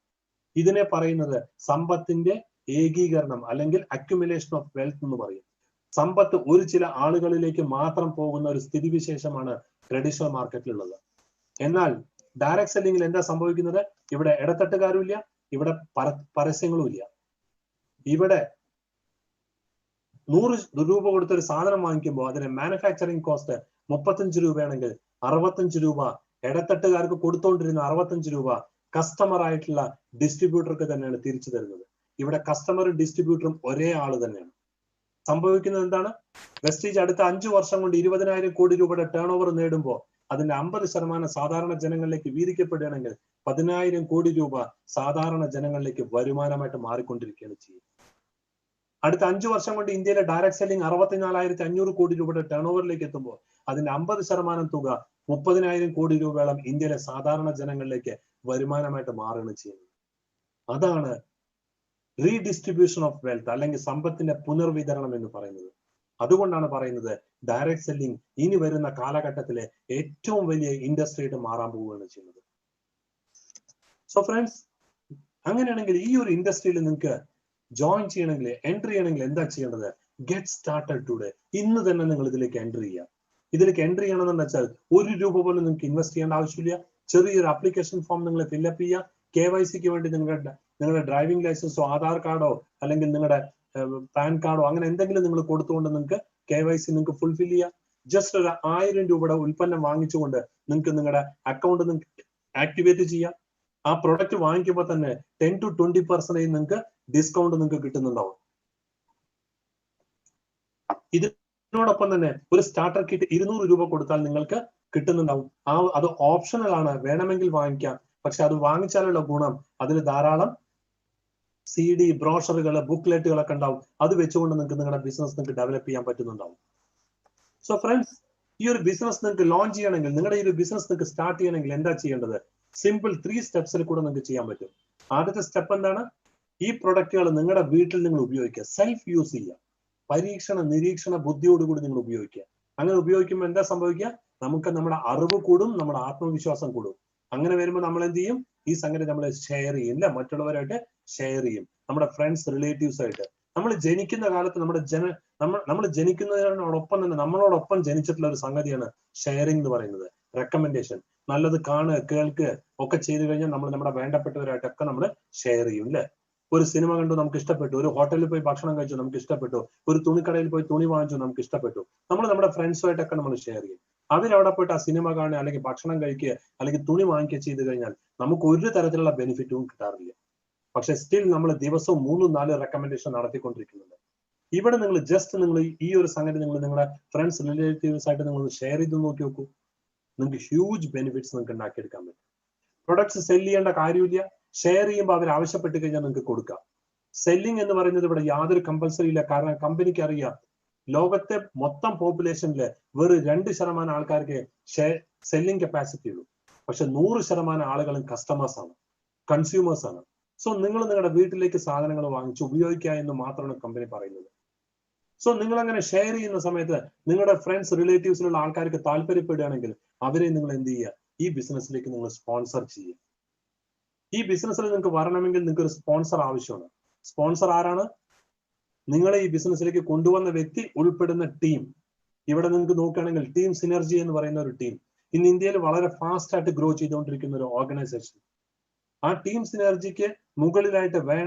ഇതിനെ പറയുന്നത് സമ്പത്തിന്റെ ഏകീകരണം, അല്ലെങ്കിൽ അക്യുമുലേഷൻ ഓഫ് വെൽത്ത് എന്ന് പറയും. സമ്പത്ത് ഒരു ചില ആളുകളിലേക്ക് മാത്രം പോകുന്ന ഒരു സ്ഥിതിവിശേഷമാണ് ട്രഡീഷണൽ മാർക്കറ്റിലുള്ളത്. എന്നാൽ ഡയറക്ട് സെല്ലിംഗിൽ എന്താ സംഭവിക്കുന്നത്? ഇവിടെ ഇടത്തട്ടുകാരും ഇല്ല, ഇവിടെ പരസ്യങ്ങളും ഇല്ല. ഇവിടെ 100 രൂപ കൊടുത്തൊരു സാധനം വാങ്ങിക്കുമ്പോൾ അതിന് മാനുഫാക്ചറിങ് കോസ്റ്റ് 35 രൂപയാണെങ്കിൽ 65 രൂപ ഇടത്തട്ടുകാർക്ക് കൊടുത്തോണ്ടിരുന്ന 65 രൂപ കസ്റ്റമർ ആയിട്ടുള്ള ഡിസ്ട്രിബ്യൂട്ടർക്ക് തന്നെയാണ് തിരിച്ചു തരുന്നത്. ഇവിടെ കസ്റ്റമറും ഡിസ്ട്രിബ്യൂട്ടറും ഒരേ ആള് തന്നെയാണ്. സംഭവിക്കുന്നത് എന്താണ്? വെസ്റ്റീജ് അടുത്ത 5 വർഷം കൊണ്ട് 20,000 കോടി രൂപയുടെ ടേൺ ഓവർ നേടുമ്പോൾ അതിന്റെ 50% സാധാരണ ജനങ്ങളിലേക്ക് വീതിക്കപ്പെടുകയാണെങ്കിൽ 10,000 കോടി രൂപ സാധാരണ ജനങ്ങളിലേക്ക് വരുമാനമായിട്ട് മാറിക്കൊണ്ടിരിക്കുകയാണ് ചെയ്യുന്നത്. അടുത്ത 5 വർഷം കൊണ്ട് ഇന്ത്യയിലെ ഡയറക്ട് സെല്ലിംഗ് 64,500 കോടി രൂപയുടെ ടേൺ ഓവറിലേക്ക് എത്തുമ്പോൾ അതിന്റെ 50% തുക 30,000 കോടി രൂപയോളം ഇന്ത്യയിലെ സാധാരണ ജനങ്ങളിലേക്ക് വരുമാനമായിട്ട് മാറുകയാണ് ചെയ്യുന്നത്. അതാണ് റീഡിസ്ട്രിബ്യൂഷൻ ഓഫ് വെൽത്ത്, അല്ലെങ്കിൽ സമ്പത്തിന്റെ പുനർവിതരണം എന്ന് പറയുന്നത്. അതുകൊണ്ടാണ് പറയുന്നത് ഡയറക്ട് സെല്ലിംഗ് ഇനി വരുന്ന കാലഘട്ടത്തിലെ ഏറ്റവും വലിയ ഇൻഡസ്ട്രി ആയിട്ട് മാറാൻ പോവുകയാണ് ചെയ്യുന്നത്. സോ ഫ്രണ്ട്സ്, അങ്ങനെയാണെങ്കിൽ ഈ ഒരു ഇൻഡസ്ട്രിയിൽ നിങ്ങൾക്ക് ജോയിൻ ചെയ്യണമെങ്കിൽ, എൻട്രി ചെയ്യണമെങ്കിൽ എന്താ ചെയ്യേണ്ടത്? Get started today. ഇന്ന് തന്നെ നിങ്ങൾ ഇതിലേക്ക് എൻട്രി ചെയ്യുക. ഇതിലേക്ക് എൻട്രി ചെയ്യണമെന്ന് വെച്ചാൽ 1 രൂപ പോലും നിങ്ങൾക്ക് ഇൻവെസ്റ്റ് ചെയ്യേണ്ട ആവശ്യമില്ല. ചെറിയൊരു ആപ്ലിക്കേഷൻ ഫോം നിങ്ങൾ ഫില്ലപ്പ് ചെയ്യുക. KYCക്ക് വേണ്ടി നിങ്ങളുടെ ഡ്രൈവിംഗ് ലൈസൻസോ ആധാർ കാർഡോ അല്ലെങ്കിൽ നിങ്ങളുടെ പാൻ കാർഡോ അങ്ങനെ എന്തെങ്കിലും നിങ്ങൾ കൊടുത്തുകൊണ്ട് നിങ്ങൾക്ക് KYC നിങ്ങൾക്ക് ഫുൾഫിൽ ചെയ്യാം. ജസ്റ്റ് ഒരു 1000 രൂപയുടെ ഉൽപ്പന്നം വാങ്ങിച്ചുകൊണ്ട് നിങ്ങൾക്ക് നിങ്ങളുടെ അക്കൗണ്ട് നിങ്ങൾക്ക് ആക്ടിവേറ്റ് ചെയ്യാം. ആ പ്രൊഡക്റ്റ് വാങ്ങിക്കുമ്പോൾ തന്നെ 10 to 20% നിങ്ങൾക്ക് ഡിസ്കൗണ്ട് നിങ്ങൾക്ക് കിട്ടുന്നുണ്ടാവും. ഇതിനോടൊപ്പം തന്നെ ഒരു സ്റ്റാർട്ടർ കിറ്റ് 200 രൂപ കൊടുത്താൽ നിങ്ങൾക്ക് കിട്ടുന്നുണ്ടാവും. അത് ഓപ്ഷണൽ ആണ്, വേണമെങ്കിൽ വാങ്ങിക്കാം. പക്ഷെ അത് വാങ്ങിച്ചാലുള്ള ഗുണം അതിൽ ധാരാളം CD, ബ്രോഷറുകൾ, ബുക്ക്ലെറ്റുകളൊക്കെ ഉണ്ടാവും. അത് വെച്ചുകൊണ്ട് നിങ്ങൾക്ക് നിങ്ങളുടെ ബിസിനസ് നിങ്ങൾക്ക് ഡെവലപ്പ് ചെയ്യാൻ പറ്റുന്നുണ്ടാവും. സോ ഫ്രണ്ട്സ്, ഈ ഒരു ബിസിനസ് നിങ്ങൾക്ക് ലോഞ്ച് ചെയ്യണമെങ്കിൽ, നിങ്ങളുടെ ഈ ഒരു ബിസിനസ് നിങ്ങൾക്ക് സ്റ്റാർട്ട് ചെയ്യണമെങ്കിൽ എന്താ ചെയ്യേണ്ടത്? സിമ്പിൾ 3 സ്റ്റെപ്സിൽ കൂടെ നിങ്ങൾക്ക് ചെയ്യാൻ പറ്റും. ആദ്യത്തെ സ്റ്റെപ്പ് എന്താണ്? ഈ പ്രൊഡക്റ്റുകൾ നിങ്ങളുടെ വീട്ടിൽ നിങ്ങൾ ഉപയോഗിക്കുക, സെൽഫ് യൂസ് ചെയ്യുക. പരീക്ഷണ നിരീക്ഷണ ബുദ്ധിയോടുകൂടി നിങ്ങൾ ഉപയോഗിക്കുക. അങ്ങനെ ഉപയോഗിക്കുമ്പോൾ എന്താ സംഭവിക്കുക? നമുക്ക് നമ്മുടെ അറിവ് കൂടും, നമ്മുടെ ആത്മവിശ്വാസം കൂടും. അങ്ങനെ വരുമ്പോൾ നമ്മൾ എന്ത് ചെയ്യും? ഈ സംഗതി നമ്മൾ ഷെയർ ചെയ്യും, ഇല്ല മറ്റുള്ളവരായിട്ട് ഷെയർ ചെയ്യും, നമ്മുടെ ഫ്രണ്ട്സ്, റിലേറ്റീവ്സ് ആയിട്ട്. നമ്മൾ ജനിക്കുന്ന കാലത്ത് നമ്മൾ ജനിക്കുന്നതിനോടൊപ്പം തന്നെ നമ്മളോടൊപ്പം ജനിച്ചിട്ടുള്ള ഒരു സംഗതിയാണ് ഷെയറിംഗ് എന്ന് പറയുന്നത്. റെക്കമെൻഡേഷൻ, നല്ലത് കാണുക, കേൾക്കുക ഒക്കെ ചെയ്തു കഴിഞ്ഞാൽ നമ്മൾ നമ്മുടെ വേണ്ടപ്പെട്ടവരായിട്ടൊക്കെ നമ്മൾ ഷെയർ ചെയ്യും, അല്ലെ? ഒരു സിനിമ കണ്ടു, നമുക്ക് ഇഷ്ടപ്പെട്ടു. ഒരു ഹോട്ടലിൽ പോയി ഭക്ഷണം കഴിച്ചു, നമുക്ക് ഇഷ്ടപ്പെട്ടു. ഒരു തുണിക്കടയിൽ പോയി തുണി വാങ്ങിച്ചു, നമുക്ക് ഇഷ്ടപ്പെട്ടു. നമ്മൾ നമ്മുടെ ഫ്രണ്ട്സുമായിട്ടൊക്കെ നമ്മൾ ഷെയർ ചെയ്യും. അവരവിടെ പോയിട്ട് ആ സിനിമ കാണുക, അല്ലെങ്കിൽ ഭക്ഷണം കഴിക്കുക, അല്ലെങ്കിൽ തുണി വാങ്ങിക്കുക ചെയ്തു കഴിഞ്ഞാൽ നമുക്ക് ഒരു തരത്തിലുള്ള ബെനിഫിറ്റും കിട്ടാറില്ല. പക്ഷെ സ്റ്റിൽ നമ്മൾ ദിവസവും 3-4 റെക്കമെൻഡേഷൻ നടത്തിക്കൊണ്ടിരിക്കുന്നുണ്ട്. ഇവിടെ നിങ്ങൾ ജസ്റ്റ് നിങ്ങൾ ഈ ഒരു സംഗതി നിങ്ങൾ നിങ്ങളുടെ ഫ്രണ്ട്സ്, റിലേറ്റീവ്സ് ആയിട്ട് നിങ്ങൾ ഷെയർ ചെയ്ത് നോക്കി നോക്കൂ. നിങ്ങൾക്ക് ഹ്യൂജ് ബെനിഫിറ്റ്സ് നിങ്ങൾക്ക് ഉണ്ടാക്കിയെടുക്കാൻ പറ്റും. പ്രൊഡക്ട്സ് സെല് ചെയ്യേണ്ട കാര്യമില്ല. ഷെയർ ചെയ്യുമ്പോൾ അവർ ആവശ്യപ്പെട്ട് കഴിഞ്ഞാൽ നിങ്ങൾക്ക് കൊടുക്കാം. സെല്ലിംഗ് എന്ന് പറയുന്നത് ഇവിടെ യാതൊരു കമ്പൽസറി ഇല്ല. കാരണം കമ്പനിക്ക് അറിയാം, ലോകത്തെ മൊത്തം പോപ്പുലേഷനിലെ വെറും 2% ആൾക്കാർക്ക് സെല്ലിംഗ് കപ്പാസിറ്റി ഉള്ളൂ. പക്ഷെ 100% ആളുകളും കസ്റ്റമേഴ്സ് ആണ്, കൺസ്യൂമേഴ്സ് ആണ്. സോ നിങ്ങൾ നിങ്ങളുടെ വീട്ടിലേക്ക് സാധനങ്ങൾ വാങ്ങിച്ച് ഉപയോഗിക്കുക എന്ന് മാത്രമാണ് കമ്പനി പറയുന്നത്. സോ നിങ്ങൾ അങ്ങനെ ഷെയർ ചെയ്യുന്ന സമയത്ത് നിങ്ങളുടെ ഫ്രണ്ട്സ്, റിലേറ്റീവ്സിലുള്ള ആൾക്കാർക്ക് താല്പര്യപ്പെടുകയാണെങ്കിൽ അവരെ നിങ്ങൾ എന്ത് ചെയ്യുക? ഈ ബിസിനസ്സിലേക്ക് നിങ്ങൾ സ്പോൺസർ ചെയ്യുക. ഈ ബിസിനസ്സിൽ നിങ്ങൾക്ക് വരണമെങ്കിൽ നിങ്ങൾക്ക് ഒരു സ്പോൺസർ ആവശ്യമാണ്. സ്പോൺസർ ആരാണ്? നിങ്ങളെ ഈ ബിസിനസ്സിലേക്ക് കൊണ്ടുവന്ന വ്യക്തി ഉൾപ്പെടുന്ന ടീം. ഇവിടെ നിങ്ങൾക്ക് നോക്കുകയാണെങ്കിൽ ടീം സിനർജി എന്ന് പറയുന്ന ഒരു ടീം ഇന്ന് ഇന്ത്യയിൽ വളരെ ഫാസ്റ്റ് ആയിട്ട് ഗ്രോ ചെയ്തുകൊണ്ടിരിക്കുന്ന ഒരു ഓർഗനൈസേഷൻ. ആ ടീം സിനർജിക്ക് മുകളിലായിട്ട്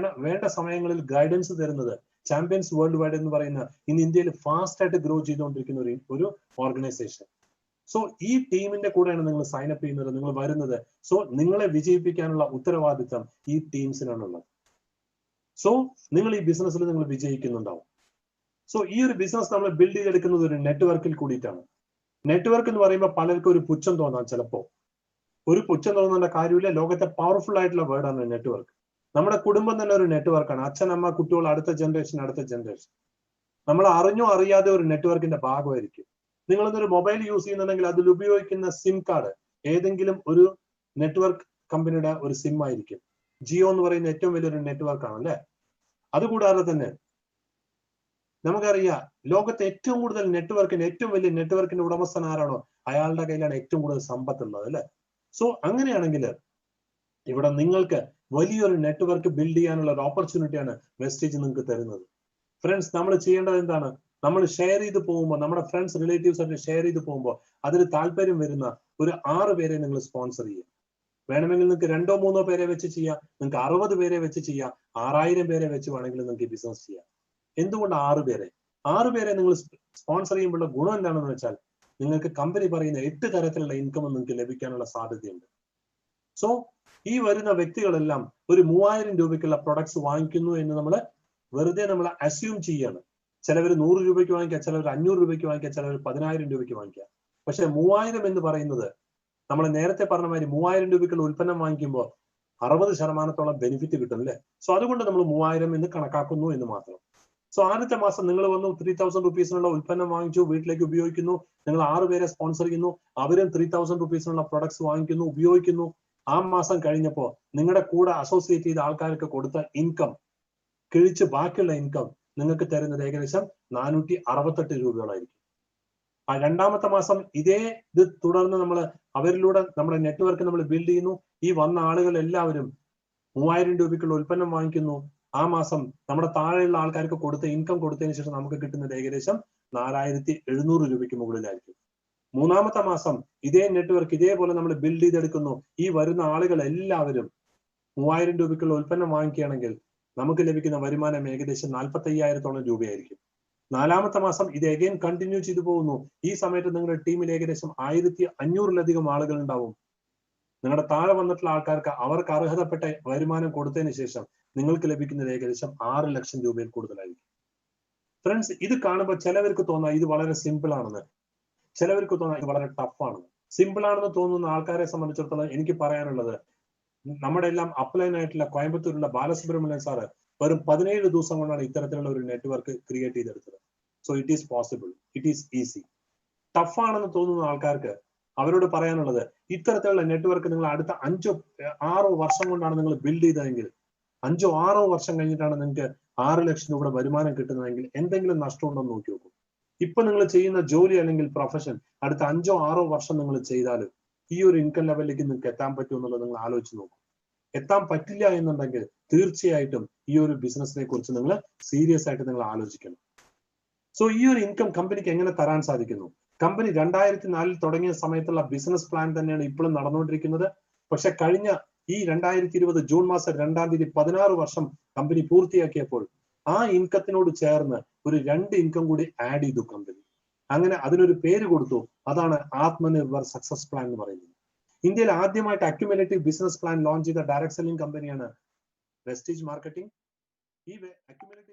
വേണ്ട സമയങ്ങളിൽ ഗൈഡൻസ് തരുന്നത് ചാമ്പ്യൻസ് വേൾഡ് വൈഡ് എന്ന് പറയുന്ന ഇന്ന് ഇന്ത്യയിൽ ഫാസ്റ്റ് ആയിട്ട് ഗ്രോ ചെയ്തുകൊണ്ടിരിക്കുന്ന ഒരു ഓർഗനൈസേഷൻ. സോ ഈ ടീമിന്റെ കൂടെയാണ് നിങ്ങൾ സൈൻ അപ്പ് ചെയ്യുന്നത്, നിങ്ങൾ വരുന്നത്. സോ നിങ്ങളെ വിജയിപ്പിക്കാനുള്ള ഉത്തരവാദിത്തം ഈ ടീംസിനാണുള്ളത്. സോ നിങ്ങൾ ഈ ബിസിനസ്സിൽ നിങ്ങൾ വിജയിക്കുന്നുണ്ടാവും. സോ ഈ ഒരു ബിസിനസ് നമ്മൾ ബിൽഡ് ചെയ്തെടുക്കുന്നത് ഒരു നെറ്റ്വർക്കിൽ കൂടിയിട്ടാണ്. നെറ്റ്വർക്ക് എന്ന് പറയുമ്പോൾ പലർക്കും ഒരു പുച്ഛം തോന്നാം. ചിലപ്പോ ഒരു പുച്ഛം തോന്നുന്ന കാര്യമില്ല. ലോകത്തെ പവർഫുൾ ആയിട്ടുള്ള വേർഡാണ് നെറ്റ്വർക്ക്. നമ്മുടെ കുടുംബം തന്നെ ഒരു നെറ്റ്വർക്കാണ്. അച്ഛൻ, അമ്മ, കുട്ടികൾ, അടുത്ത ജനറേഷൻ. നമ്മൾ അറിഞ്ഞോ അറിയാതെ ഒരു നെറ്റ്വർക്കിന്റെ ഭാഗമായിരിക്കും. നിങ്ങളിന്നൊരു മൊബൈൽ യൂസ് ചെയ്യുന്നുണ്ടെങ്കിൽ അതിൽ ഉപയോഗിക്കുന്ന സിം കാർഡ് ഏതെങ്കിലും ഒരു നെറ്റ്വർക്ക് കമ്പനിയുടെ ഒരു സിം ആയിരിക്കും. ജിയോ എന്ന് പറയുന്ന ഏറ്റവും വലിയൊരു നെറ്റ്വർക്കാണ് അല്ലെ. അതുകൂടാതെ തന്നെ നമുക്കറിയാം ലോകത്തെ ഏറ്റവും കൂടുതൽ ഏറ്റവും വലിയ നെറ്റ്വർക്കിന്റെ ഉടമസ്ഥൻ ആരാണോ അയാളുടെ കയ്യിലാണ് ഏറ്റവും കൂടുതൽ സമ്പത്ത് ഉള്ളത് അല്ലെ. സോ അങ്ങനെയാണെങ്കിൽ ഇവിടെ നിങ്ങൾക്ക് വലിയൊരു നെറ്റ്വർക്ക് ബിൽഡ് ചെയ്യാനുള്ള ഒരു ഓപ്പർച്യൂണിറ്റിയാണ് വെസ്റ്റേജ് നിങ്ങൾക്ക് തരുന്നത്. ഫ്രണ്ട്സ്, നമ്മൾ ചെയ്യേണ്ടത് എന്താണ്? നമ്മൾ ഷെയർ ചെയ്ത് പോകുമ്പോൾ, നമ്മുടെ ഫ്രണ്ട്സ് റിലേറ്റീവ്സ് ആയിട്ട് ഷെയർ ചെയ്ത് പോകുമ്പോൾ അതിൽ താല്പര്യം വരുന്ന ഒരു 6 പേരെ നിങ്ങൾ സ്പോൺസർ ചെയ്യുക. വേണമെങ്കിൽ നിങ്ങൾക്ക് 2 or 3 പേരെ വെച്ച് ചെയ്യാം, നിങ്ങൾക്ക് 60 പേരെ വെച്ച് ചെയ്യാം, 6000 പേരെ വെച്ച് വേണമെങ്കിൽ നിങ്ങൾക്ക് ബിസിനസ് ചെയ്യാം. എന്തുകൊണ്ട് 6 പേരെ? 6 പേരെ നിങ്ങൾ സ്പോൺസർ ചെയ്യുമ്പോഴുള്ള ഗുണം എന്താണെന്ന് വെച്ചാൽ നിങ്ങൾക്ക് കമ്പനി പറയുന്ന 8 തരത്തിലുള്ള ഇൻകം നിങ്ങൾക്ക് ലഭിക്കാനുള്ള സാധ്യതയുണ്ട്. സോ ഈ വരുന്ന വ്യക്തികളെല്ലാം ഒരു 3000 രൂപയ്ക്കുള്ള പ്രൊഡക്ട്സ് വാങ്ങിക്കുന്നു എന്ന് വെറുതെ നമ്മൾ അസ്യൂം ചെയ്യാണ്. ചിലവർ 100 രൂപയ്ക്ക് വാങ്ങിക്കുക, ചിലവർ 500 രൂപയ്ക്ക് വാങ്ങിക്കുക, ചിലവർ 10000 രൂപയ്ക്ക് വാങ്ങിക്കുക. പക്ഷെ 3000 എന്ന് പറയുന്നത് നമ്മൾ നേരത്തെ പറഞ്ഞ മാതിരി 3000 രൂപയ്ക്കുള്ള ഉൽപ്പന്നം വാങ്ങിക്കുമ്പോൾ 60% ബെനിഫിറ്റ് കിട്ടും അല്ലെ. സോ അതുകൊണ്ട് നമ്മൾ 3000 എന്ന് കണക്കാക്കുന്നു എന്ന് മാത്രം. സോ ആദ്യത്തെ മാസം നിങ്ങൾ വന്നു 3000 റുപ്പീസിനുള്ള ഉൽപ്പന്നം വാങ്ങിച്ചു, വീട്ടിലേക്ക് ഉപയോഗിക്കുന്നു. നിങ്ങൾ 6 പേരെ സ്പോൺസർ ചെയ്യുന്നു, അവരും 3000 റുപ്പീസിനുള്ള പ്രൊഡക്ട്സ് വാങ്ങിക്കുന്നു, ഉപയോഗിക്കുന്നു. ആ മാസം കഴിഞ്ഞപ്പോൾ നിങ്ങളുടെ കൂടെ അസോസിയേറ്റ് ചെയ്ത ആൾക്കാർക്ക് കൊടുത്ത ഇൻകം കിഴിച്ച് ബാക്കിയുള്ള ഇൻകം നിങ്ങൾക്ക് തരുന്നത് ഏകദേശം 468 രൂപയോളായിരിക്കും. ആ രണ്ടാമത്തെ മാസം ഇതേ ഇത് തുടർന്ന് അവരിലൂടെ നമ്മുടെ നെറ്റ്വർക്ക് നമ്മൾ ബിൽഡ് ചെയ്യുന്നു. ഈ വന്ന ആളുകൾ എല്ലാവരും 3000 രൂപയ്ക്കുള്ള ഉൽപ്പന്നം വാങ്ങിക്കുന്നു. ആ മാസം നമ്മുടെ താഴെയുള്ള ആൾക്കാർക്ക് കൊടുത്ത ഇൻകം കൊടുത്തതിന് ശേഷം നമുക്ക് കിട്ടുന്നത് ഏകദേശം 4700 രൂപയ്ക്ക് മുകളിലായിരിക്കും. മൂന്നാമത്തെ മാസം ഇതേ നെറ്റ്വർക്ക് ഇതേപോലെ നമ്മൾ ബിൽഡ് ചെയ്തെടുക്കുന്നു. ഈ വരുന്ന ആളുകൾ എല്ലാവരും 3000 രൂപയ്ക്കുള്ള ഉൽപ്പന്നം വാങ്ങിക്കുകയാണെങ്കിൽ നമുക്ക് ലഭിക്കുന്ന വരുമാനം ഏകദേശം 45,000 രൂപയായിരിക്കും. നാലാമത്തെ മാസം ഇത് അഗൈൻ കണ്ടിന്യൂ ചെയ്തു പോകുന്നു. ഈ സമയത്ത് നിങ്ങളുടെ ടീമിൽ ഏകദേശം 1500-ലധികം ആളുകൾ ഉണ്ടാവും. നിങ്ങളുടെ താഴെ വന്നിട്ടുള്ള ആൾക്കാർക്ക് അവർക്ക് അർഹതപ്പെട്ട വരുമാനം കൊടുത്തതിന് ശേഷം നിങ്ങൾക്ക് ലഭിക്കുന്നത് ഏകദേശം 6 ലക്ഷം രൂപയിൽ കൂടുതലായിരിക്കും. ഫ്രണ്ട്സ്, ഇത് കാണുമ്പോൾ ചിലവർക്ക് തോന്നാം ഇത് വളരെ സിമ്പിൾ ആണെന്ന്, ചിലവർക്ക് തോന്നാം ഇത് വളരെ ടഫ് ആണെന്ന്. സിമ്പിൾ ആണെന്ന് തോന്നുന്ന ആൾക്കാരെ സംബന്ധിച്ചിടത്തോളം എനിക്ക് പറയാനുള്ളത്, നമ്മുടെ എല്ലാം അപ്ലൈൻ ആയിട്ടുള്ള കോയമ്പത്തൂരിലുള്ള ബാലസുബ്രഹ്മണ്യൻ സാറ് വെറും 17 ദിവസം കൊണ്ടാണ് ഇത്തരത്തിലുള്ള ഒരു നെറ്റ്വർക്ക് ക്രിയേറ്റ് ചെയ്തെടുത്തത്. So it is possible, it is easy. Tough ആണെന്ന് തോന്നുന്ന ആൾക്കാർക്ക് അവരോട് പറയാനുള്ളത്, ഇത്തരത്തിലുള്ള നെറ്റ്വർക്ക് നിങ്ങൾ അടുത്ത 5-6 വർഷം കൊണ്ടാണ് നിങ്ങൾ ബിൽഡ് ചെയ്തതെങ്കിൽ, 5-6 വർഷം കഴിഞ്ഞിട്ടാണ് നിങ്ങൾക്ക് 6 ലക്ഷം രൂപയുടെ വരുമാനം കിട്ടുന്നതെങ്കിൽ എന്തെങ്കിലും നഷ്ടമുണ്ടോ എന്ന് നോക്കി നോക്കൂ. ഇപ്പൊ നിങ്ങൾ ചെയ്യുന്ന ജോലി അല്ലെങ്കിൽ പ്രൊഫഷൻ അടുത്ത 5-6 വർഷം നിങ്ങൾ ചെയ്താലും ഈ ഒരു ഇൻകം ലെവലിലേക്ക് നിങ്ങൾക്ക് എത്താൻ പറ്റും എന്നുള്ളത് നിങ്ങൾ ആലോചിച്ച് നോക്കും. എത്താൻ പറ്റില്ല എന്നുണ്ടെങ്കിൽ തീർച്ചയായിട്ടും ഈ ഒരു ബിസിനസിനെ കുറിച്ച് നിങ്ങൾ സീരിയസ് ആയിട്ട് നിങ്ങൾ ആലോചിക്കണം. സോ ഈ ഒരു ഇൻകം കമ്പനിക്ക് എങ്ങനെ തരാൻ സാധിക്കുന്നു? കമ്പനി 2004 തുടങ്ങിയ സമയത്തുള്ള ബിസിനസ് പ്ലാൻ തന്നെയാണ് ഇപ്പോഴും നടന്നുകൊണ്ടിരിക്കുന്നത്. പക്ഷെ കഴിഞ്ഞ ഈ 2020 ജൂൺ മാസം 2-ാം തീയതി 16 വർഷം കമ്പനി പൂർത്തിയാക്കിയപ്പോൾ ആ ഇൻകത്തിനോട് ചേർന്ന് ഒരു 2 ഇൻകം കൂടി ആഡ് ചെയ്തു കമ്പനി. അങ്ങനെ അതിനൊരു പേര് കൊടുത്തു. അതാണ് ആത്മനിർഭർ സക്സസ് പ്ലാൻ എന്ന് പറയുന്നത്. ഇന്ത്യയിൽ ആദ്യമായിട്ട് അക്യുമുലേറ്റീവ് ബിസിനസ് പ്ലാൻ ലോഞ്ച് ചെയ്ത ഡയറക്ട് സെല്ലിംഗ് കമ്പനിയാണ് വെസ്റ്റേജ് മാർക്കറ്റിംഗ്. ഈ അക്യുമുലേറ്റീവ്